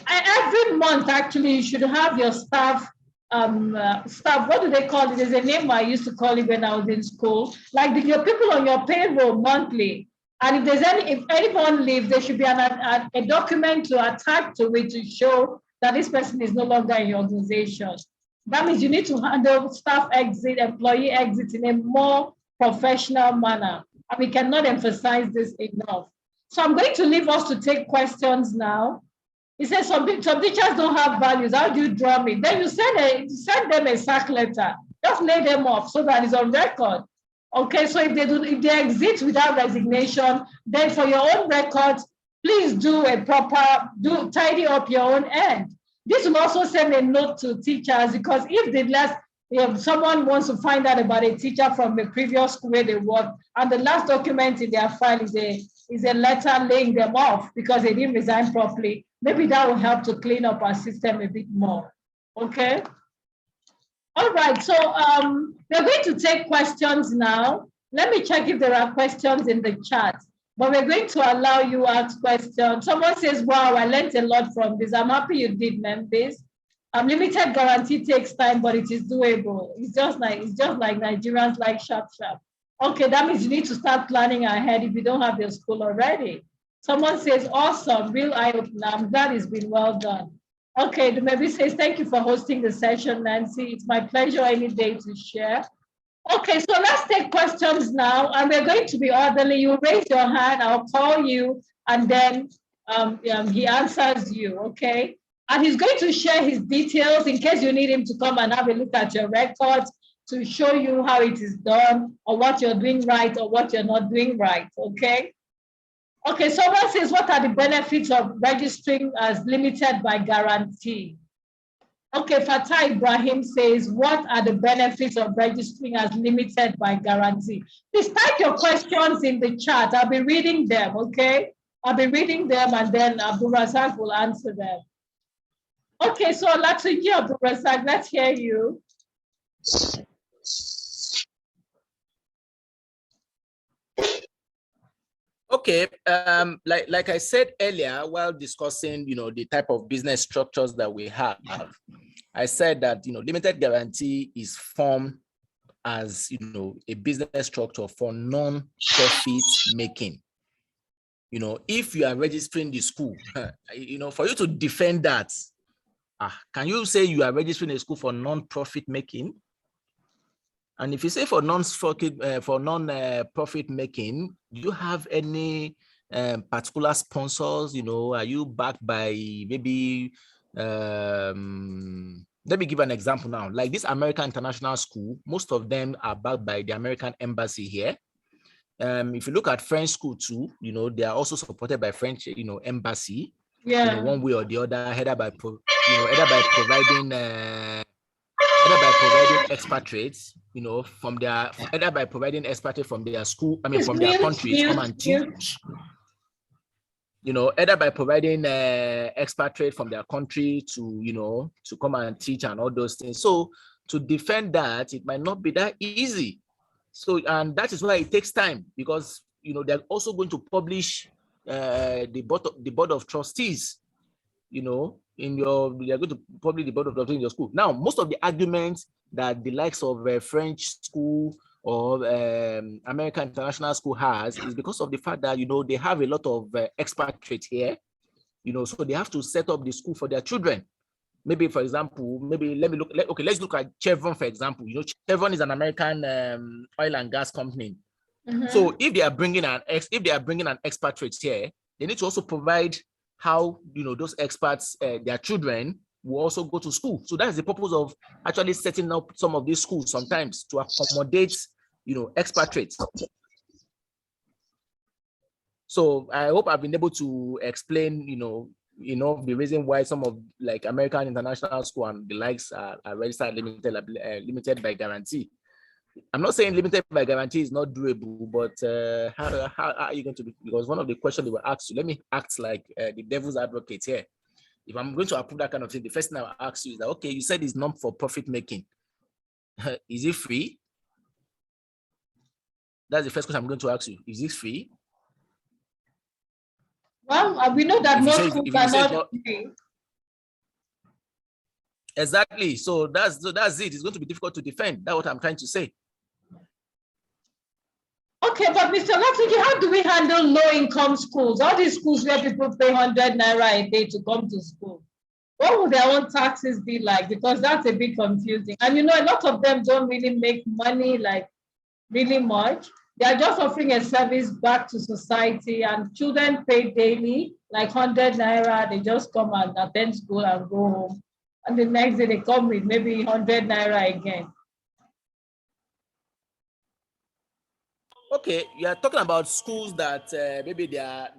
S1: month actually you should have your staff. What do they call it? There's a name I used to call it when I was in school. Like your people on your payroll monthly. And if anyone leaves, there should be a document to attach to it to show that this person is no longer in your organization. That means you need to handle staff exit, employee exit in a more professional manner. And we cannot emphasize this enough. So I'm going to leave us to take questions now. He says some teachers don't have values. How do you drum it? Then you send them a sack letter. Just lay them off so that it's on record. Okay, so if they exit without resignation, then for your own records, please tidy up your own end. This will also send a note to teachers, because if someone wants to find out about a teacher from the previous school where they work, and the last document in their file is a letter laying them off because they didn't resign properly, maybe that will help to clean up our system a bit more. Okay. All right, so we're going to take questions now. Let me check if there are questions in the chat, but we're going to allow you to ask questions. Someone says, wow, I learned a lot from this. I'm happy you did, members. Limited guarantee takes time, but it is doable. It's just like Nigerians like sharp. Okay, that means you need to start planning ahead if you don't have your school already. Someone says, awesome, real eye-opener. I'm glad it's been well done. Okay, the maybe says, thank you for hosting the session, Nancy. It's my pleasure any day to share. Okay, so let's take questions now, and we're going to be orderly. You raise your hand, I'll call you, and then he answers you, okay? And he's going to share his details in case you need him to come and have a look at your records to show you how it is done, or what you're doing right or what you're not doing right, okay? Okay, someone says, what are the benefits of registering as limited by guarantee? Okay, Fatah Ibrahim says, what are the benefits of registering as limited by guarantee? Please type your questions in the chat. I'll be reading them, okay? I'll be reading them and then Abdulrasaq will answer them. Okay, so Olatunji Abdulrasaq, let's hear you.
S2: Okay, like I said earlier, while discussing, the type of business structures that we have, I said that, limited guarantee is formed as, a business structure for non-profit making. If you are registering the school, for you to defend that, can you say you are registering a school for non-profit making? And if you say for non-profit making, do you have any particular sponsors? Are you backed by maybe? Let me give an example now. Like this American International School, most of them are backed by the American Embassy here. If you look at French school too, they are also supported by French, embassy.
S1: Yeah.
S2: One way or the other, either by providing expatriates, from their expatriates from their school, from their country to come and teach. Either by providing expatriates from their country to come and teach and all those things. So to defend that, it might not be that easy. So, and that is why it takes time, because they're also going to publish the board of trustees. They're going to publish the board of trustees in your school. Now, most of the arguments that the likes of French school or American International School has is because of the fact that they have a lot of expatriates here. So they have to set up the school for their children. Maybe, for example, let's look at Chevron, for example. Chevron is an American oil and gas company. Mm-hmm. So if they are bringing an expatriate here, they need to also provide how those expats, their children will also go to school. So that's the purpose of actually setting up some of these schools sometimes to accommodate expatriates. So I hope I've been able to explain the reason why some of like American International School and the likes are registered limited by guarantee. I'm not saying limited by guarantee is not doable, but how are you going to be? Because one of the questions they were asked you, let me act like the devil's advocate here. If I'm going to approve that kind of thing, the first thing I will ask you is that, okay, you said it's not for profit making. Is it free? That's the first question I'm going to ask you. Is it free?
S1: Well, we know that most schools are not free.
S2: Exactly. So that's it. It's going to be difficult to defend. That's what I'm trying to say.
S1: Okay, but Mr. Olatunji, how do we handle low-income schools? All these schools where people pay 100 naira a day to come to school. What would their own taxes be like? Because that's a bit confusing. And a lot of them don't really make money, like really much. They are just offering a service back to society, and children pay daily, like 100 naira. They just come and attend school and go home. And the next day they come with maybe 100 naira again.
S2: Okay, you are talking about schools that maybe their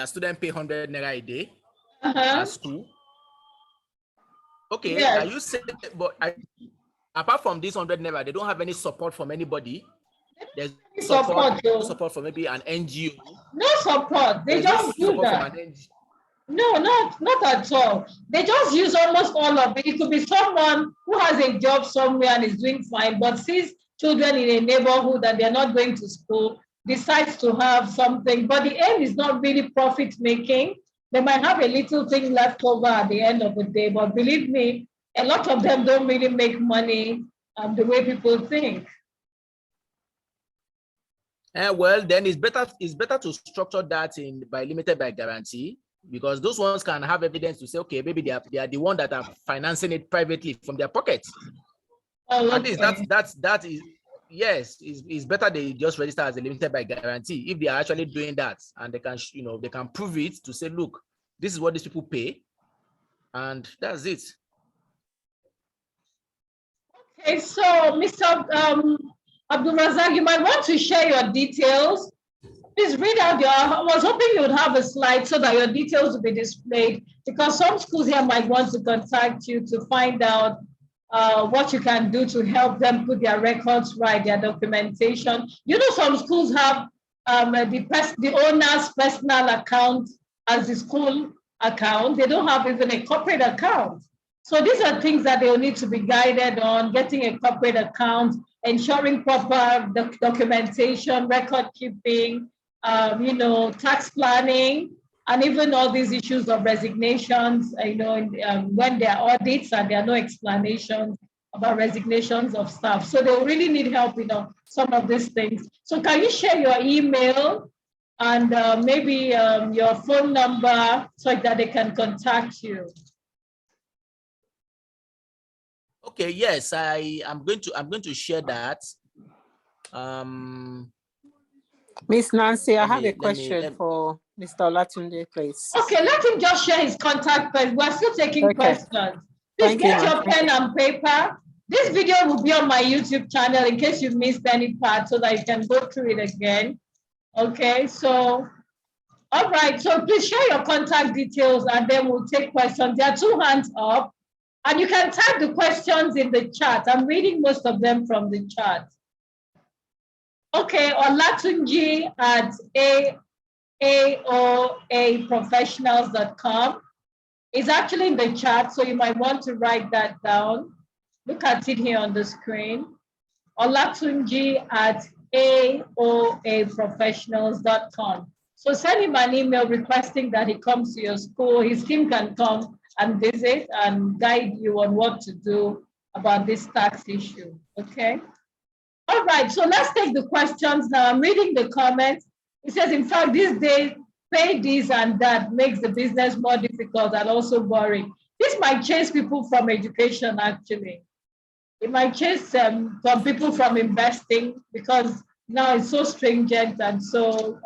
S2: students pay 100 naira a day at school. Okay, yes. Are you saying, but apart from this 100 naira, they don't have any support from anybody? There's support from maybe an NGO.
S1: No support. They just do that. No, not at all. They just use almost all of it. It could be someone who has a job somewhere and is doing fine, but sees children in a neighborhood that they're not going to school, decides to have something. But the aim is not really profit making. They might have a little thing left over at the end of the day, but believe me, a lot of them don't really make money the way people think.
S2: Well, then it's better to structure that by limited by guarantee, because those ones can have evidence to say, okay, maybe they are the one that are financing it privately from their pockets. Oh, okay. At least that is yes, it's better they just register as a limited by guarantee if they are actually doing that, and they can they can prove it to say, look, this is what these people pay, and that's it.
S1: Okay, so Mr. Abdulrasaq, you might want to share your details. Please read out I was hoping you would have a slide so that your details will be displayed, because some schools here might want to contact you to find out what you can do to help them put their records right, their documentation. Some schools have the owner's personal account as the school account. They don't have even a corporate account. So these are things that they will need to be guided on, getting a corporate account, ensuring proper documentation, record keeping, tax planning, and even all these issues of resignations, when there are audits and there are no explanations about resignations of staff. So they really need help, some of these things. So can you share your email and maybe your phone number so that they can contact you?
S2: Okay, yes, I'm going to share that.
S6: Miss Nancy, I have a question for Mr. Olatunji, please.
S1: Okay, let him just share his contact first. We're still taking questions. Please get your pen and paper. This video will be on my YouTube channel in case you missed any part so that you can go through it again. Okay, so, all right, so please share your contact details and then we'll take questions. There are 2 hands up and you can type the questions in the chat. I'm reading most of them from the chat. Okay, Olatunji at aoaprofessionals.com is actually in the chat, so you might want to write that down. Look at it here on the screen. Olatunji at aoaprofessionals.com. So send him an email requesting that he comes to your school. His team can come and visit and guide you on what to do about this tax issue, okay? All right, so let's take the questions now. I'm reading the comments. It says, in fact, these days, pay this and that makes the business more difficult and also boring. This might chase people from education, actually. It might chase some people from investing because now it's so stringent and so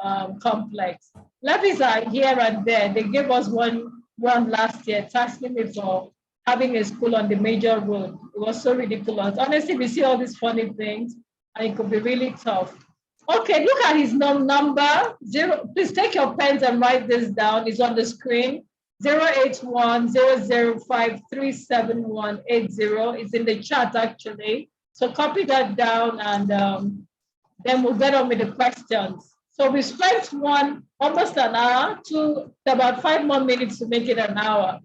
S1: complex. Levies are here and there. They gave us one last year, taxing me for having a school on the major road. It was so ridiculous. Honestly, we see all these funny things and it could be really tough. Okay, look at his number. Please take your pens and write this down. It's on the screen. 081-005-37180. It's in the chat actually. So copy that down and then we'll get on with the questions. So we spent almost an hour to about 5 more minutes to make it an hour.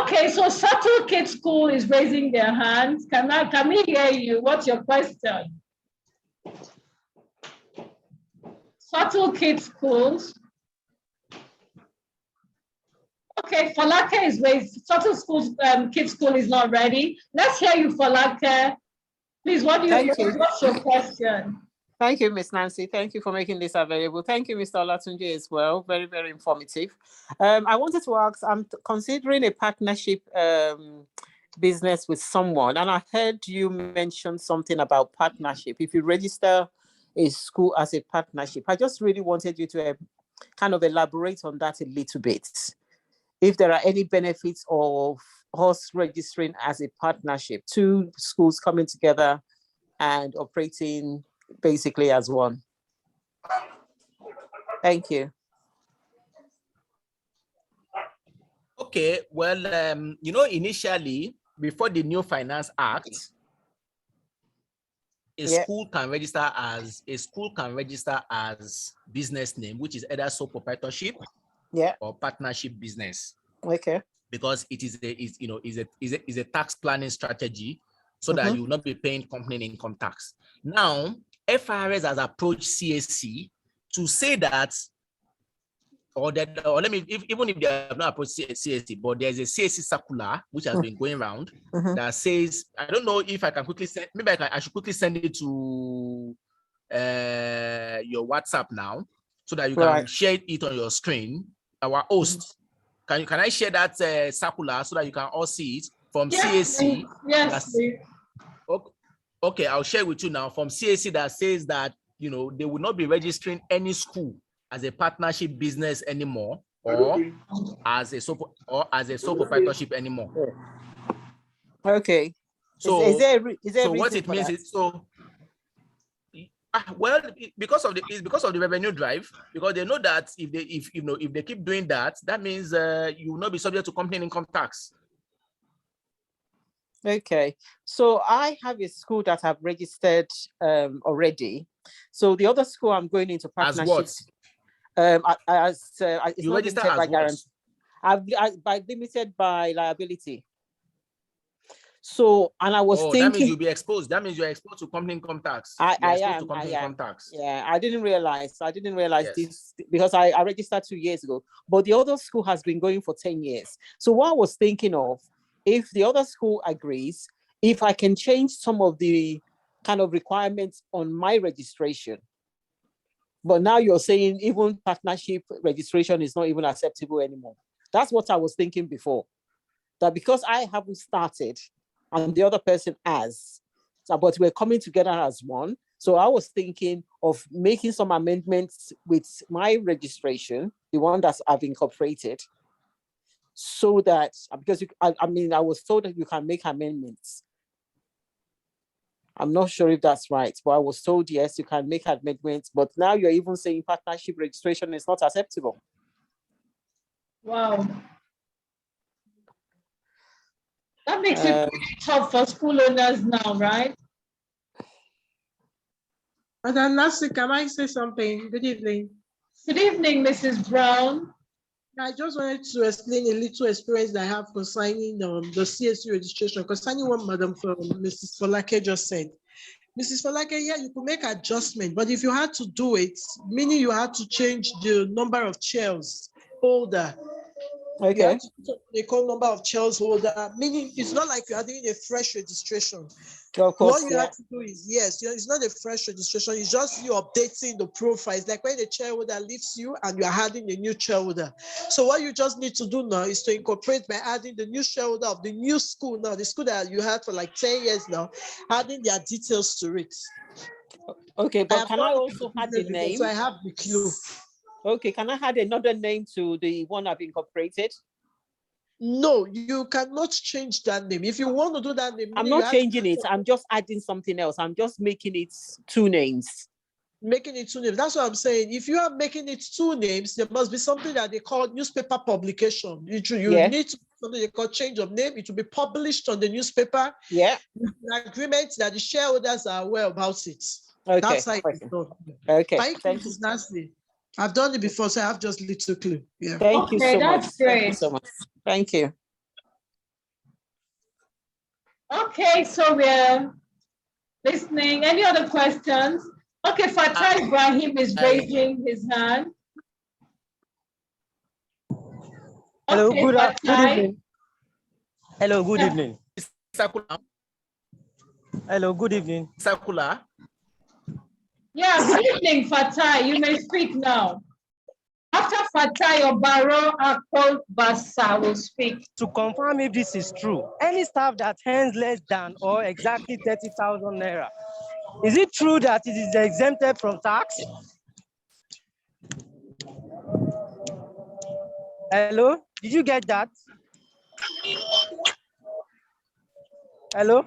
S1: Okay, so Subtle Kids School is raising their hands. Can we hear you? What's your question? Subtle Kids Schools. Okay, Falake is raised. Subtle Kids School is not ready. Let's hear you, Falake. Please, what's your question?
S6: Thank you, Ms. Nancy. Thank you for making this available. Thank you, Mr. Olatunji, as well. Very, very informative. I wanted to ask, I'm considering a partnership business with someone, and I heard you mention something about partnership. If you register a school as a partnership, I just really wanted you to kind of elaborate on that a little bit. If there are any benefits of us registering as a partnership, 2 schools coming together and operating basically as one. Thank you.
S2: Okay, well, initially, before the new Finance Act, a school can register as business name, which is either sole proprietorship or partnership business.
S6: Okay.
S2: Because it is a tax planning strategy so that you will not be paying company income tax. Now, FRS has approached CAC to say that, even if they have not approached CAC, but there's a CAC circular which has been going around that says, I don't know if I can quickly send, maybe I should quickly send it to your WhatsApp now so that you can share it on your screen. Our host, can I share that circular so that you can all see it from CAC?
S1: Yes, please.
S2: Okay, I'll share with you now from CAC that says that they will not be registering any school as a partnership business anymore, or as a sole proprietorship anymore.
S6: Okay.
S2: So what it means is because of the revenue drive, because they know that if they keep doing that, that means you will not be subject to company income tax.
S6: Okay, so I have a school that I've registered already, So the other school I'm going into
S2: As
S6: partnership.
S2: what?
S6: It's
S2: You
S6: not
S2: register
S6: limited
S2: as
S6: by
S2: what?
S6: guarantee. By limited by liability. So, and I was
S2: Oh,
S6: thinking,
S2: that means you'll be exposed. That means you're exposed to company income tax.
S6: I
S2: Exposed to
S6: am.
S2: company income tax.
S6: Yeah, I didn't realize
S2: Yes.
S6: this because I registered 2 years ago, but the other school has been going for 10 years. So what I was thinking of, if the other school agrees, if I can change some of the kind of requirements on my registration. But now you're saying even partnership registration is not even acceptable anymore. That's what I was thinking before. That because I haven't started and the other person has, but we're coming together as one. So I was thinking of making some amendments with my registration, the one that I've incorporated, so that, because I was told that you can make amendments. I'm not sure if that's right, but I was told, yes, you can make amendments, but now you're even saying partnership registration is not acceptable.
S1: Wow. That makes it pretty tough for school owners now, right?
S4: Madam Nancy, can I say something? Good evening.
S1: Good evening, Mrs. Brown.
S4: I just wanted to explain a little experience that I have concerning the CSU registration, concerning what Madam Mrs. Folake just said. Mrs. Folake, yeah, you could make adjustment, but if you had to do it, meaning you had to change the number of chairs holder.
S6: Okay.
S4: You have to put the call number of chairs holder, meaning it's not like you are doing a fresh registration.
S6: Of course,
S4: what you have to do is, yes, it's not a fresh registration, it's just you updating the profile. It's like when the chairholder leaves you and you are adding a new chairholder. So what you just need to do now is to incorporate by adding the new shareholder of the new school now, the school that you had for like 10 years now, adding their details to it.
S6: Okay, but can I also add the name?
S4: So I have the clue.
S6: Okay, can I add another name to the one I've incorporated?
S4: No, you cannot change that name. If you want to do that name,
S6: I'm not changing it. I'm just adding something else. I'm just making it 2 names.
S4: Making it 2 names. That's what I'm saying. If you are making it 2 names, there must be something that they call newspaper publication. You need something they call change of name. It will be published on the newspaper.
S6: Yeah.
S4: An agreement that the shareholders are aware about it.
S6: Okay.
S4: That's how it's done.
S6: Okay.
S4: Thank you, Nancy. I've done it before, so I have just little clue. Yeah.
S6: Thank you so much.
S1: That's great.
S6: Thank you so much. Thank you.
S1: Okay, so we're listening. Any other questions? Okay, Fatah Ibrahim is raising his hand.
S7: Hello,
S1: okay,
S7: good evening. Hello, good
S1: Yeah.
S7: evening. Hello, good evening.
S2: Circular.
S1: Yeah, good evening, Fatah. You may speak now. After Fatah, your Baro Akol Basa will speak.
S7: To confirm if this is true, any staff that earns less than or exactly 30,000 naira, is it true that it is exempted from tax? Hello, did you get that? Hello?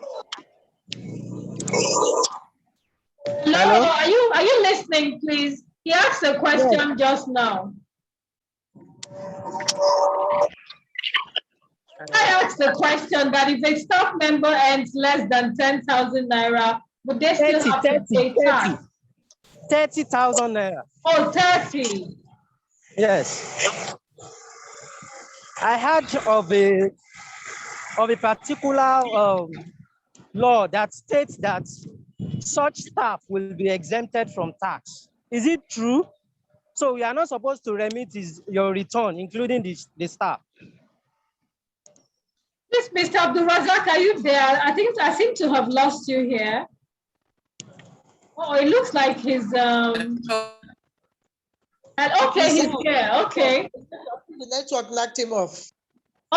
S1: Hello? Are you listening, please? He asked a question just now. I asked the question that if a staff member earns less than 10,000 naira, would they still have to pay tax?
S7: 30,000 naira.
S1: Oh, 30.
S7: Yes. I heard of a particular law that states that such staff will be exempted from tax. Is it true? So we are not supposed to remit your return, including the staff.
S1: Yes, Mr. Abdulrasaq, are you there? I seem to have lost you here. Oh, it looks like he's and okay, he's here. Okay.
S4: The network knocked him off.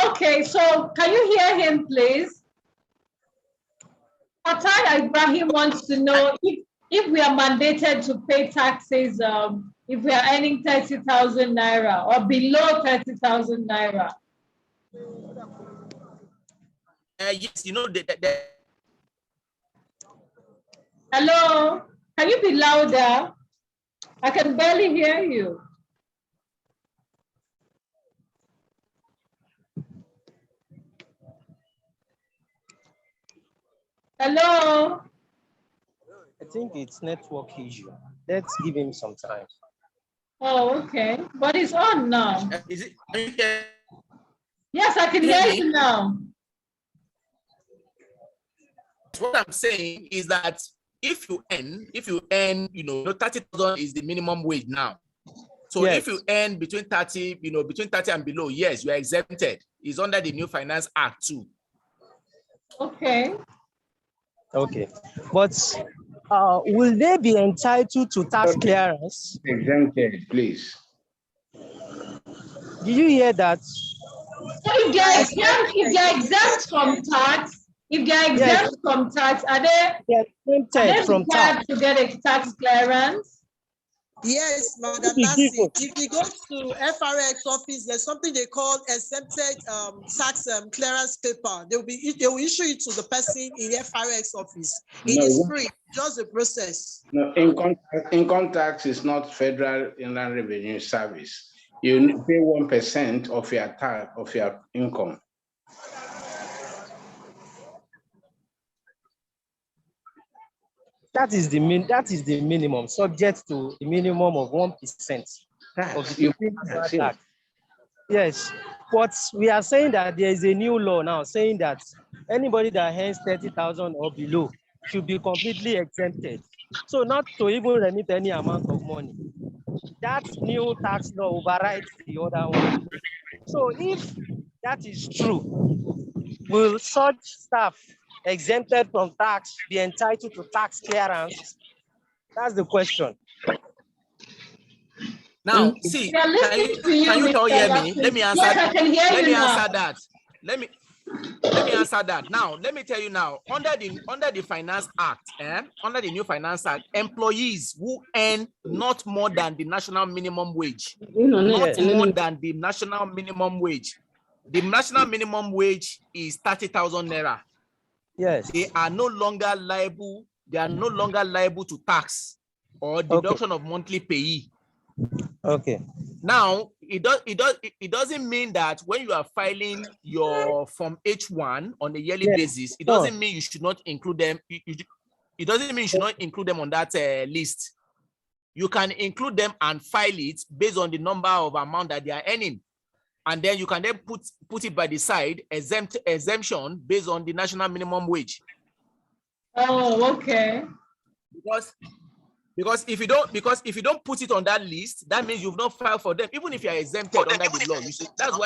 S1: Okay, so can you hear him, please? Fatah Ibrahim wants to know if we are mandated to pay taxes if we are earning 30,000 naira or below 30,000 naira.
S2: Yes, you know
S1: Hello, can you be louder? I can barely hear you. Hello.
S7: think it's network issue. Let's give him some time.
S1: Oh, okay. But it's on now.
S2: Is it? Can you hear
S1: Yes, I can hear you now.
S2: what I'm saying is that if you earn, you know, 30,000 is the minimum wage now. So
S7: Yes.
S2: if you earn between 30, you know, between 30 and below, yes, you are exempted. It's under the new Finance Act too.
S1: Okay.
S7: Okay. But will they be entitled to tax clearance?
S8: Exempted, please.
S7: Did you hear that?
S1: So if they're exempt from tax, are
S7: They're exempted from tax.
S1: required to get a tax clearance?
S4: Yes, Madam
S7: Be
S4: Nancy.
S7: given.
S4: If you go to FRX office, there's something they call exempted tax clearance paper. They will issue it to the person in FRX office. It is free, just the process.
S8: No, income tax is not Federal Inland Revenue Service. You pay 1% of your tax of your income.
S7: That is the minimum, subject to a minimum of 1% of the tax. Yes, but we are saying that there is a new law now saying that anybody that earns 30,000 or below should be completely exempted. So not to even remit any amount of money. That new tax law overrides the other one. So if that is true, will such staff exempted from tax be entitled to tax clearance? That's the question.
S2: Now, see,
S1: They're
S2: can
S1: listening
S2: you all hear me?
S1: Mr.
S2: Let me answer.
S1: Yes, I can hear
S2: Let
S1: you
S2: me
S1: now.
S2: answer that. Let me answer that. Now, let me tell you now, under the Finance Act, under the new Finance Act, employees who earn not more than the national minimum wage, not more than the national minimum wage. The national minimum wage is 30,000 naira.
S7: Yes.
S2: They are no longer liable. They are no longer liable to tax or deduction of monthly payee.
S7: Okay.
S2: Now, it doesn't mean that when you are filing your Form H1 on a yearly basis, it doesn't mean you should not include them. It doesn't mean you should not include them on that list. You can include them and file it based on the number of amount that they are earning. And then you can then put it by the side, exemption based on the national minimum wage.
S1: Oh, okay.
S2: Because if you don't put it on that list, that means you've not filed for them. Even if you are exempted under the law, you see, that's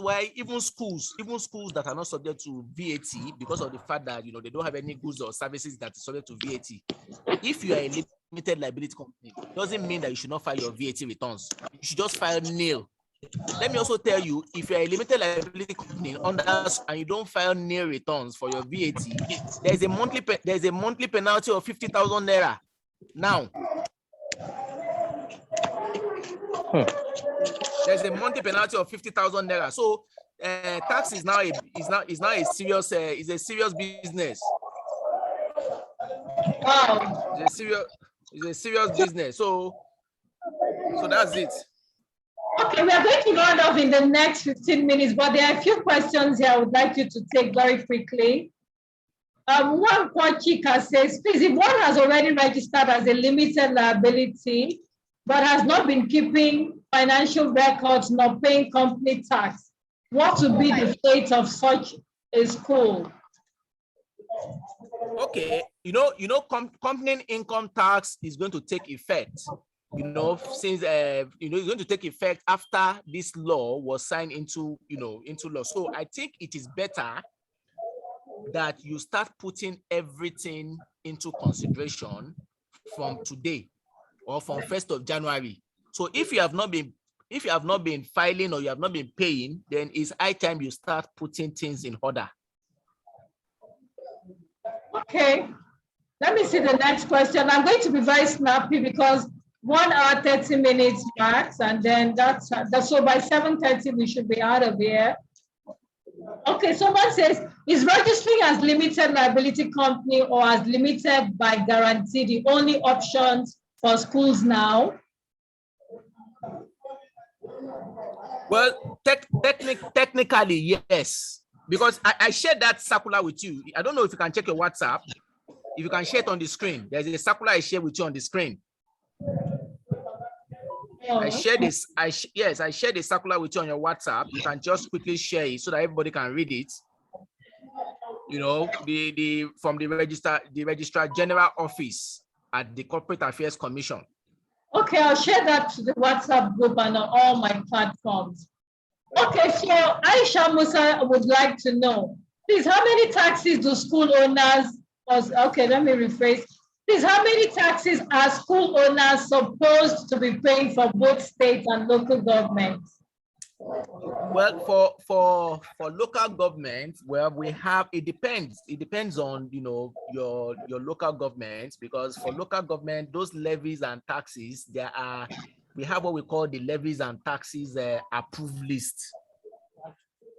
S2: why even schools that are not subject to VAT, because of the fact that they don't have any goods or services that is subject to VAT. If you are a limited liability company, it doesn't mean that you should not file your VAT returns. You should just file nil. Let me also tell you, if you're a limited liability company and you don't file nil returns for your VAT, there's a monthly penalty of 50,000 naira. Now, there's a monthly penalty of 50,000 naira. So tax is now a serious business.
S1: Wow.
S2: It's a serious business. So that's it.
S1: Okay, we are going to round off in the next 15 minutes, but there are a few questions here I would like you to take very quickly. One Kwachika says, please, if one has already registered as a limited liability, but has not been keeping financial records nor paying company tax, what would be the fate of such a school?
S2: Okay, company income tax is going to take effect. Since it's going to take effect after this law was signed into law. So I think it is better that you start putting everything into consideration from today or from 1st of January. So if you have not been filing or you have not been paying, then it's high time you start putting things in order.
S1: Okay, let me see the next question. I'm going to be very snappy because 1 hour 30 minutes max, and then that's so by 7:30 we should be out of here. Okay, someone says, is registering as limited liability company or as limited by guarantee the only options for schools now?
S2: Well, technically, yes, because I shared that circular with you. I don't know if you can check your WhatsApp. If you can share it on the screen, there's a circular I share with you on the screen. I share this. Yes, I share the circular with you on your WhatsApp. You can just quickly share it so that everybody can read it. You know, from the registrar general office at the Corporate Affairs Commission.
S1: Okay, I'll share that to the WhatsApp group and on all my platforms. Okay, so Aisha Musa would like to know, please, how many taxes do school owners, okay, let me rephrase. Please, how many taxes are school owners supposed to be paying for both state and local governments?
S2: Well, for local government, well, we have, it depends on, you know, your local government, because for local government, those levies and taxes, we have what we call the levies and taxes approved list,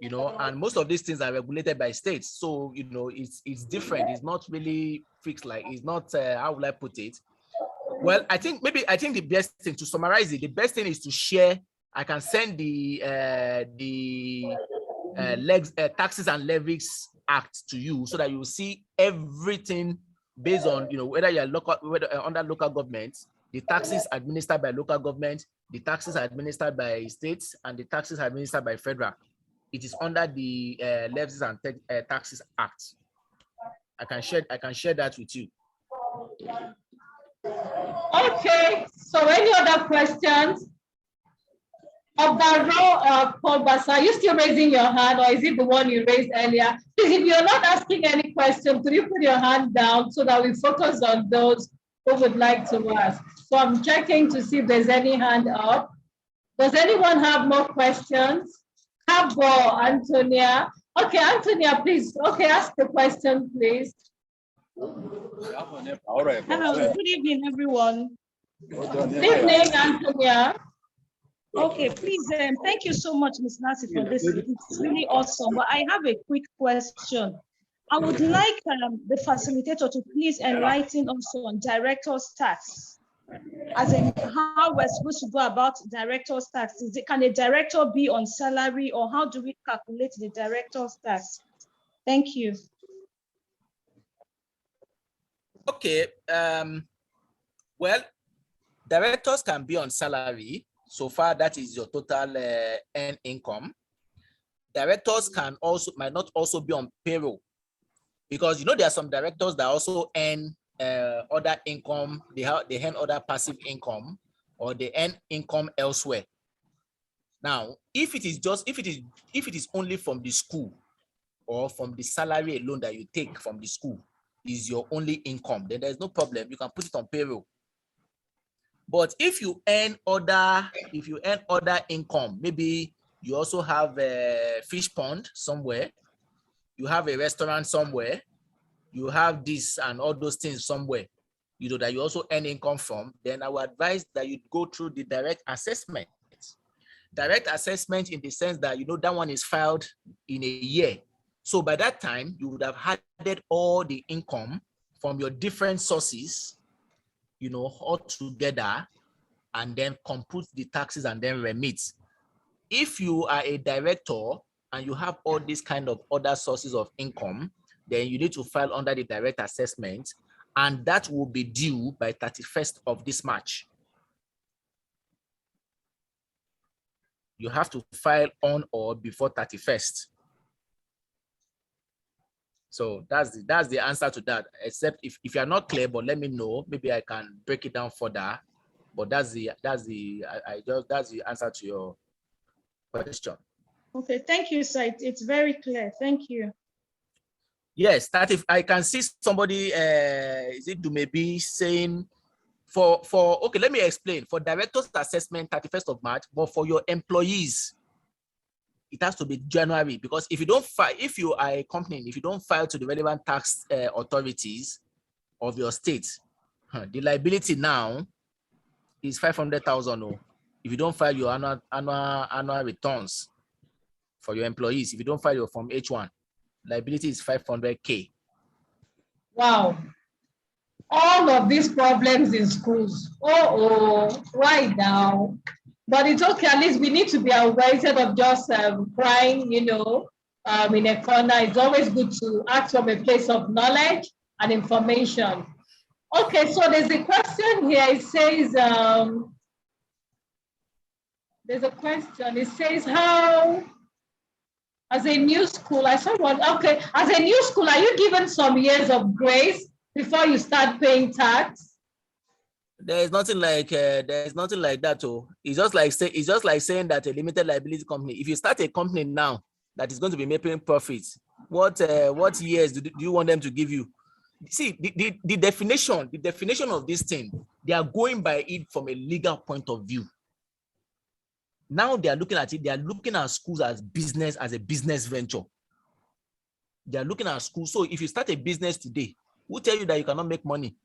S2: you know, and most of these things are regulated by states. So, you know, it's different. It's not really fixed, like, it's not, how would I put it? Well, I think the best thing, to summarize it, the best thing is to share. I can send the Taxes and Levies Act to you so that you will see everything based on, you know, whether you're under local government, the taxes administered by local government, the taxes administered by states, and the taxes administered by federal. It is under the Levies and Taxes Act. I can share that with you.
S1: Okay. So any other questions? Paul Bassa, are you still raising your hand, or is it the one you raised earlier? Please, if you're not asking any question, could you put your hand down so that we focus on those who would like to ask? So I'm checking to see if there's any hand up. Does anyone have more questions? Cabo, Antonia. Okay, Antonia, please. Okay, ask the question, please.
S9: Hello, good evening, everyone.
S1: Good evening, Antonia.
S9: Okay, please, thank you so much, Ms. Nancy, for this. It's really awesome. But I have a quick question. I would like the facilitator to please enlighten us on director's tax, as in how we're supposed to go about director's tax. Can a director be on salary, or how do we calculate the director's tax? Thank you.
S2: Okay. Well, directors can be on salary. So far, that is your total earned income. Directors might not also be on payroll, because, you know, there are some directors that also earn other income. They earn other passive income, or they earn income elsewhere. Now, if it is only from the school, or from the salary alone that you take from the school is your only income, then there's no problem. You can put it on payroll. But if you earn other income, maybe you also have a fish pond somewhere, you have a restaurant somewhere, you have this and all those things somewhere, you know, that you also earn income from, then I would advise that you go through the direct assessment. Direct assessment in the sense that, you know, that one is filed in a year. So by that time, you would have added all the income from your different sources, you know, all together, and then compute the taxes and then remit. If you are a director and you have all these kind of other sources of income, then you need to file under the direct assessment, and that will be due by 31st of this March. You have to file on or before 31st. So that's the answer to that. Except if you're not clear, but let me know. Maybe I can break it down further. But that's the answer to your question.
S9: Okay, thank you, sir. It's very clear. Thank you.
S2: Yes, that if I can see somebody, is it Dumebi saying okay, let me explain. For director's assessment, 31st of March, but for your employees, it has to be January, because if you don't file, if you are a company, if you don't file to the relevant tax authorities of your state, the liability now is 500,000. If you don't file your annual returns for your employees, if you don't file your Form H1, liability is 500K.
S1: Wow. All of these problems in schools. Why now? But it's okay, at least we need to be aware instead of just crying, you know, in a corner. It's always good to act from a place of knowledge and information. Okay, so there's a question here. It says, there's a question. It says, how, as a new school, I saw one. Okay, as a new school, are you given some years of grace before you start paying tax?
S2: There's nothing like that. Oh, it's just like saying that a limited liability company. If you start a company now that is going to be making profits, what years do you want them to give you? See, the definition of this thing, they are going by it from a legal point of view. Now they are looking at it. They are looking at schools as a business venture. They are looking at schools. So if you start a business today, who tell you that you cannot make money?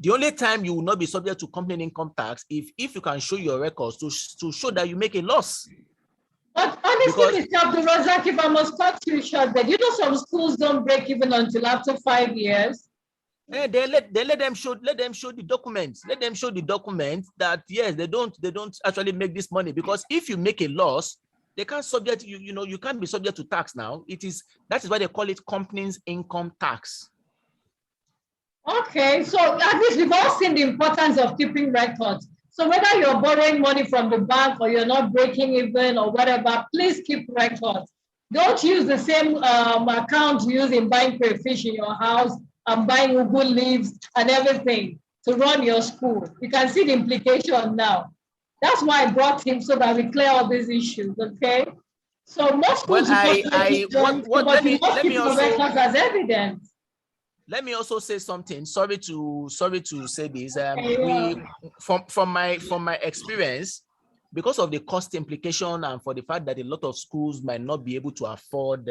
S2: The only time you will not be subject to company income tax if you can show your records to show that you make a loss.
S1: But honestly, Mr. Abdulrasaq, if I must cut you short, that you know some schools don't break even until after 5 years.
S2: They let them show the documents. Let them show the documents that yes, they don't actually make this money, because if you make a loss, they can't subject you. You can't be subject to tax now. That is why they call it company's income tax.
S1: Okay, so at least we've all seen the importance of keeping records. So whether you're borrowing money from the bank or you're not breaking even or whatever, please keep records. Don't use the same account you use in buying crayfish in your house and buying ugu leaves and everything to run your school. You can see the implication now. That's why I brought him, so that we clear all these issues, okay? So most schools, let me also as evidence.
S2: Let me also say something. Sorry to say this. From my experience, because of the cost implication and for the fact that a lot of schools might not be able to afford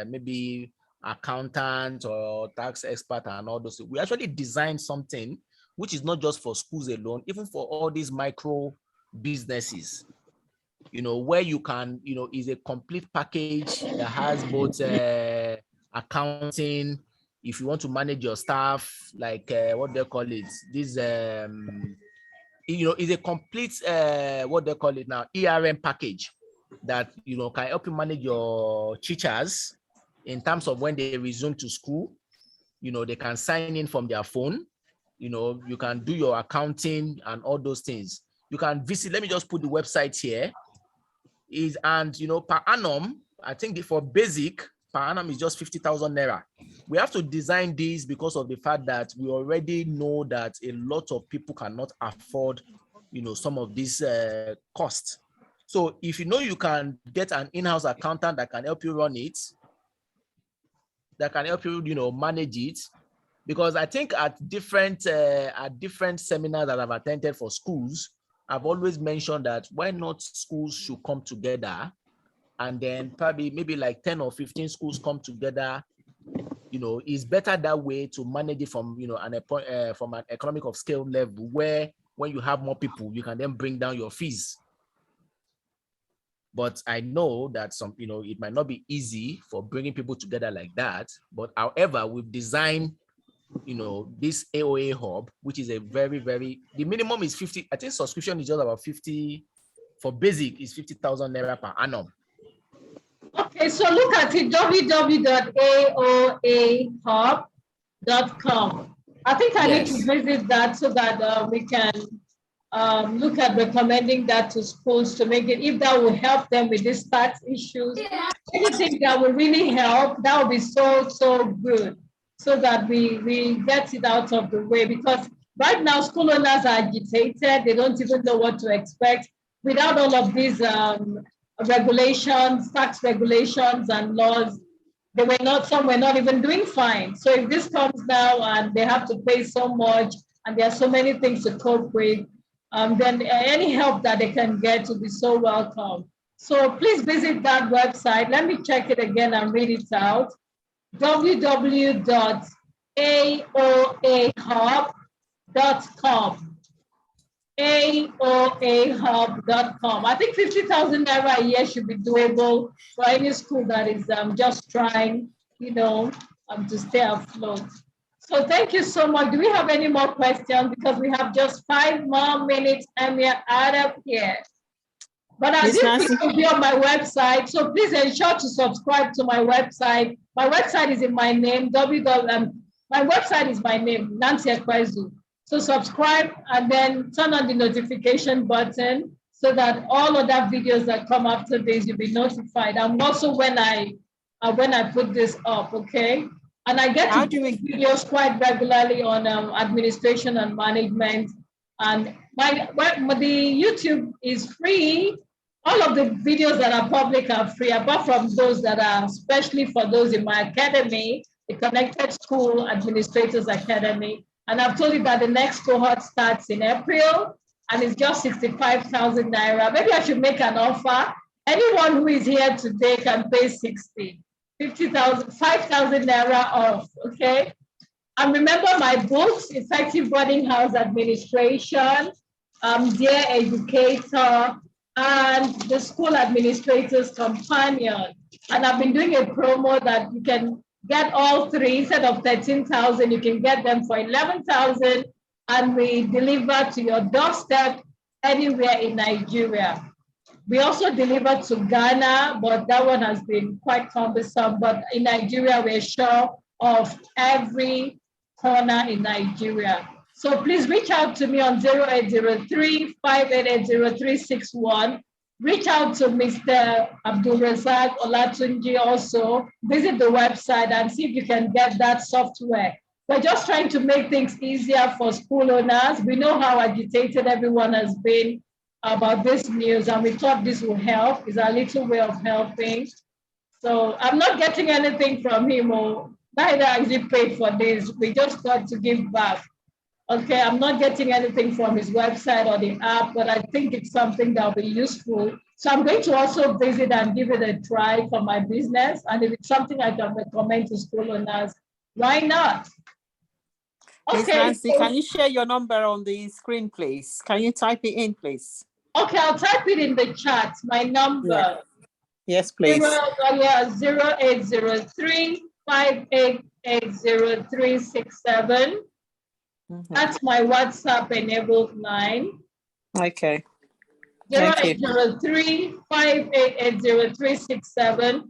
S2: maybe accountant or tax expert and all those, we actually designed something which is not just for schools alone, even for all these micro businesses. Where you can, is a complete package that has both accounting. If you want to manage your staff, like what they call it, this is a complete what they call it now, ERM package that can help you manage your teachers in terms of when they resume to school. They can sign in from their phone. You can do your accounting and all those things. You can visit. Let me just put the website here. Per annum, I think for basic, per annum is just 50,000 naira. We have to design these because of the fact that we already know that a lot of people cannot afford, some of these costs. So if you can get an in-house accountant that can help you run it, that can help you, manage it, because I think at different seminars that I've attended for schools, I've always mentioned that why not schools should come together, and then probably maybe like 10 or 15 schools come together. It's better that way to manage it from from an economic of scale level, where when you have more people, you can then bring down your fees. But I know that it might not be easy for bringing people together like that. But however, we've designed, this AOA hub, which is a very, very, the minimum is 50. I think subscription is just about 50. For basic is 50,000 naira per annum.
S1: Okay, so look at it, www.aoahub.com. I think I need to visit that so that we can look at recommending that to schools to make it, if that will help them with these tax issues. Anything that will really help, that would be so good, so that we get it out of the way. Because right now, school owners are agitated. They don't even know what to expect without all of these regulations, tax regulations and laws. Some were not even doing fine. So if this comes now and they have to pay so much and there are so many things to cope with, then any help that they can get will be so welcome. So please visit that website. Let me check it again and read it out. www.aoahub.com. aoahub.com. I think 50,000 naira a year should be doable for any school that is just trying, to stay afloat. So thank you so much. Do we have any more questions? Because we have just 5 more minutes and we are out of here. But I did will be on my website, so please ensure to subscribe to my website. My website is in my name, My website is my name, Nancy Ekwezu. So subscribe and then turn on the notification button so that all other videos that come after this, you'll be notified. And also when I put this up, okay? And I get to do videos quite regularly on administration and management. And the YouTube is free. All of the videos that are public are free, apart from those that are especially for those in my academy, the Connected School Administrators Academy. And I've told you that the next cohort starts in April, and it's just 65,000 naira. Maybe I should make an offer. Anyone who is here today can pay 50,000, 5,000 naira off, okay? And remember my books, Effective Boarding House Administration, Dear Educator, and the School Administrator's Companion. And I've been doing a promo that you can get all three. Instead of 13,000, you can get them for 11,000, and we deliver to your doorstep anywhere in Nigeria. We also deliver to Ghana, but that one has been quite cumbersome. But in Nigeria, we're sure of every corner in Nigeria. So please reach out to me on 0803-588-0361. Reach out to Mr. Abdulrasaq Olatunji also. Visit the website and see if you can get that software. We're just trying to make things easier for school owners. We know how agitated everyone has been about this news, and we thought this would help. It's a little way of helping. So I'm not getting anything from him, or neither is he paid for this. We just thought to give back. Okay, I'm not getting anything from his website or the app, but I think it's something that will be useful. So I'm going to also visit and give it a try for my business. And if it's something I can recommend to school owners, why not?
S6: Ms.
S1: Okay,
S6: Nancy, can you share your number on the screen, please? Can you type it in, please?
S1: Okay, I'll type it in the chat. My number.
S6: Yeah. Yes, please.
S1: 0803-588-0367. That's my WhatsApp enabled line.
S6: Okay.
S1: 0803-588-0367.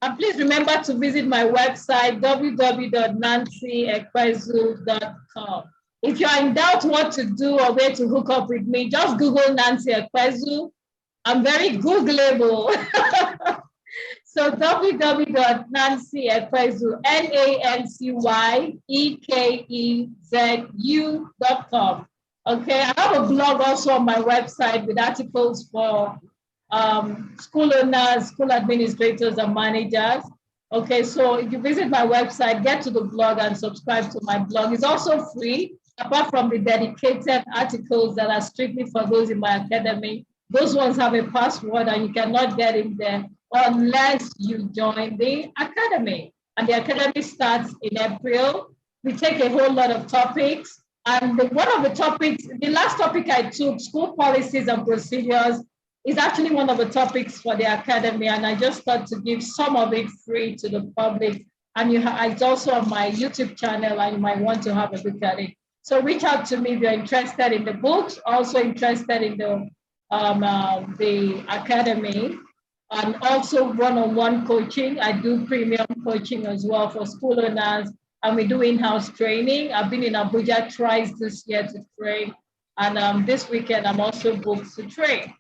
S1: And please remember to visit my website, www.nancyekwezu.com. If you're in doubt what to do or where to hook up with me, just Google Nancy Ekwezu. I'm very Googleable. So www.nancyekwezu, NANCYEKEZU.com. Okay, I have a blog also on my website with articles for school owners, school administrators, and managers. Okay, so if you visit my website, get to the blog and subscribe to my blog. It's also free, apart from the dedicated articles that are strictly for those in my academy. Those ones have a password and you cannot get in there unless you join the academy. And the academy starts in April. We take a whole lot of topics. And one of the topics, the last topic I took, school policies and procedures, is actually one of the topics for the academy. And I just thought to give some of it free to the public. And it's also on my YouTube channel, and you might want to have a look at it. So reach out to me if you're interested in the books, also interested in the academy, and also one-on-one coaching. I do premium coaching as well for school owners, and we do in-house training. I've been in Abuja twice this year to train, and this weekend I'm also booked to train.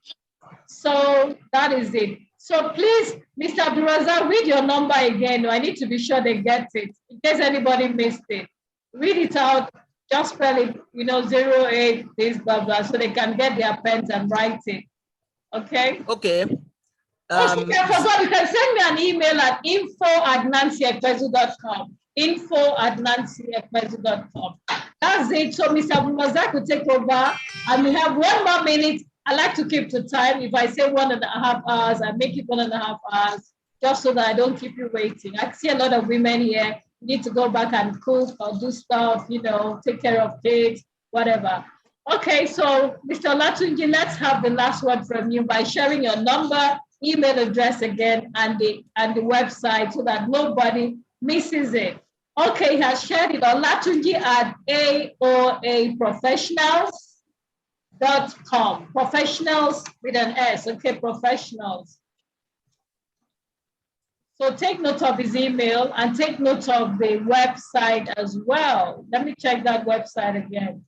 S1: So that is it. So please, Mr. Abdulrasaq, read your number again. I need to be sure they get it in case anybody missed it. Read it out. Just spell it, 08, this, blah, blah, so they can get their pens and write it. Okay?
S2: Okay.
S1: I forgot, you can send me an email at info@nancyekwezu.com. info@nancyekwezu.com. That's it. So Mr. Abdulrasaq will take over, and we have 1 more minute. I like to keep to time. If I say 1.5 hours, I make it 1.5 hours, just so that I don't keep you waiting. I see a lot of women here need to go back and cook or do stuff, take care of kids, whatever. Okay, so Mr. Olatunji, let's have the last word from you by sharing your number, email address again, and the website so that nobody misses it. Okay, he has shared it. Olatunji at AOAprofessionals.com. Professionals with an S, okay, professionals. So take note of his email and take note of the website as well. Let me check that website again.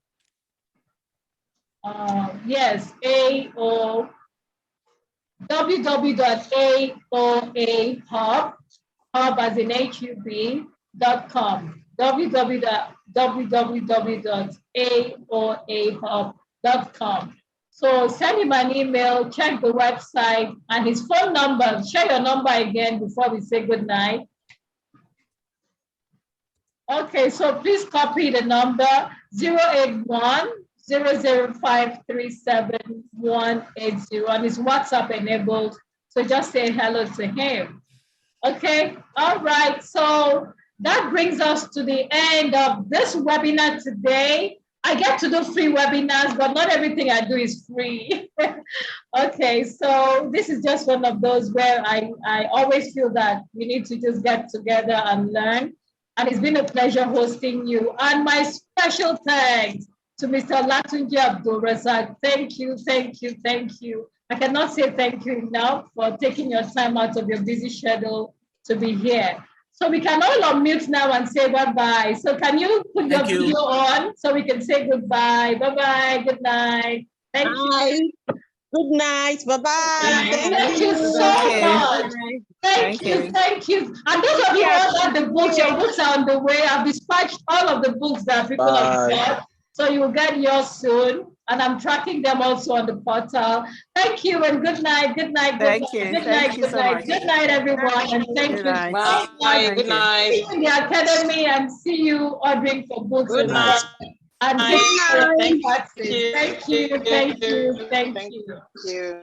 S1: Yes, www.aoahub, hub as in HUB.com, www.aoahub.com. So send him an email, check the website and his phone number. Share your number again before we say good night. Okay, so please copy the number 081-005-37180, and his WhatsApp enabled. So just say hello to him. Okay, all right. So that brings us to the end of this webinar today. I get to do free webinars, but not everything I do is free. Okay, so this is just one of those where I always feel that we need to just get together and learn. And it's been a pleasure hosting you. And my special thanks to Mr. Olatunji Abdulrasaq. Thank you, thank you, thank you. I cannot say thank you enough for taking your time out of your busy schedule to be here. So we can all unmute now and say bye-bye. So can you put your video on so we can say goodbye? Bye-bye, good night. Thank you.
S10: Good night, bye-bye.
S1: Thank you so much. Thank you, thank you. And those of you who ordered the books, your books are on the way. I've dispatched all of the books that people have bought. So you will get yours soon. And I'm tracking them also on the portal. Thank you and good night. Good night. Good night. Good night. Good night. Good night, everyone. And thank you.
S10: Bye. Good night.
S1: See you in the academy and see you ordering for books.
S10: Good night.
S1: And
S10: Thank you.
S1: thank you. Thank you. Thank you.
S10: Thank you.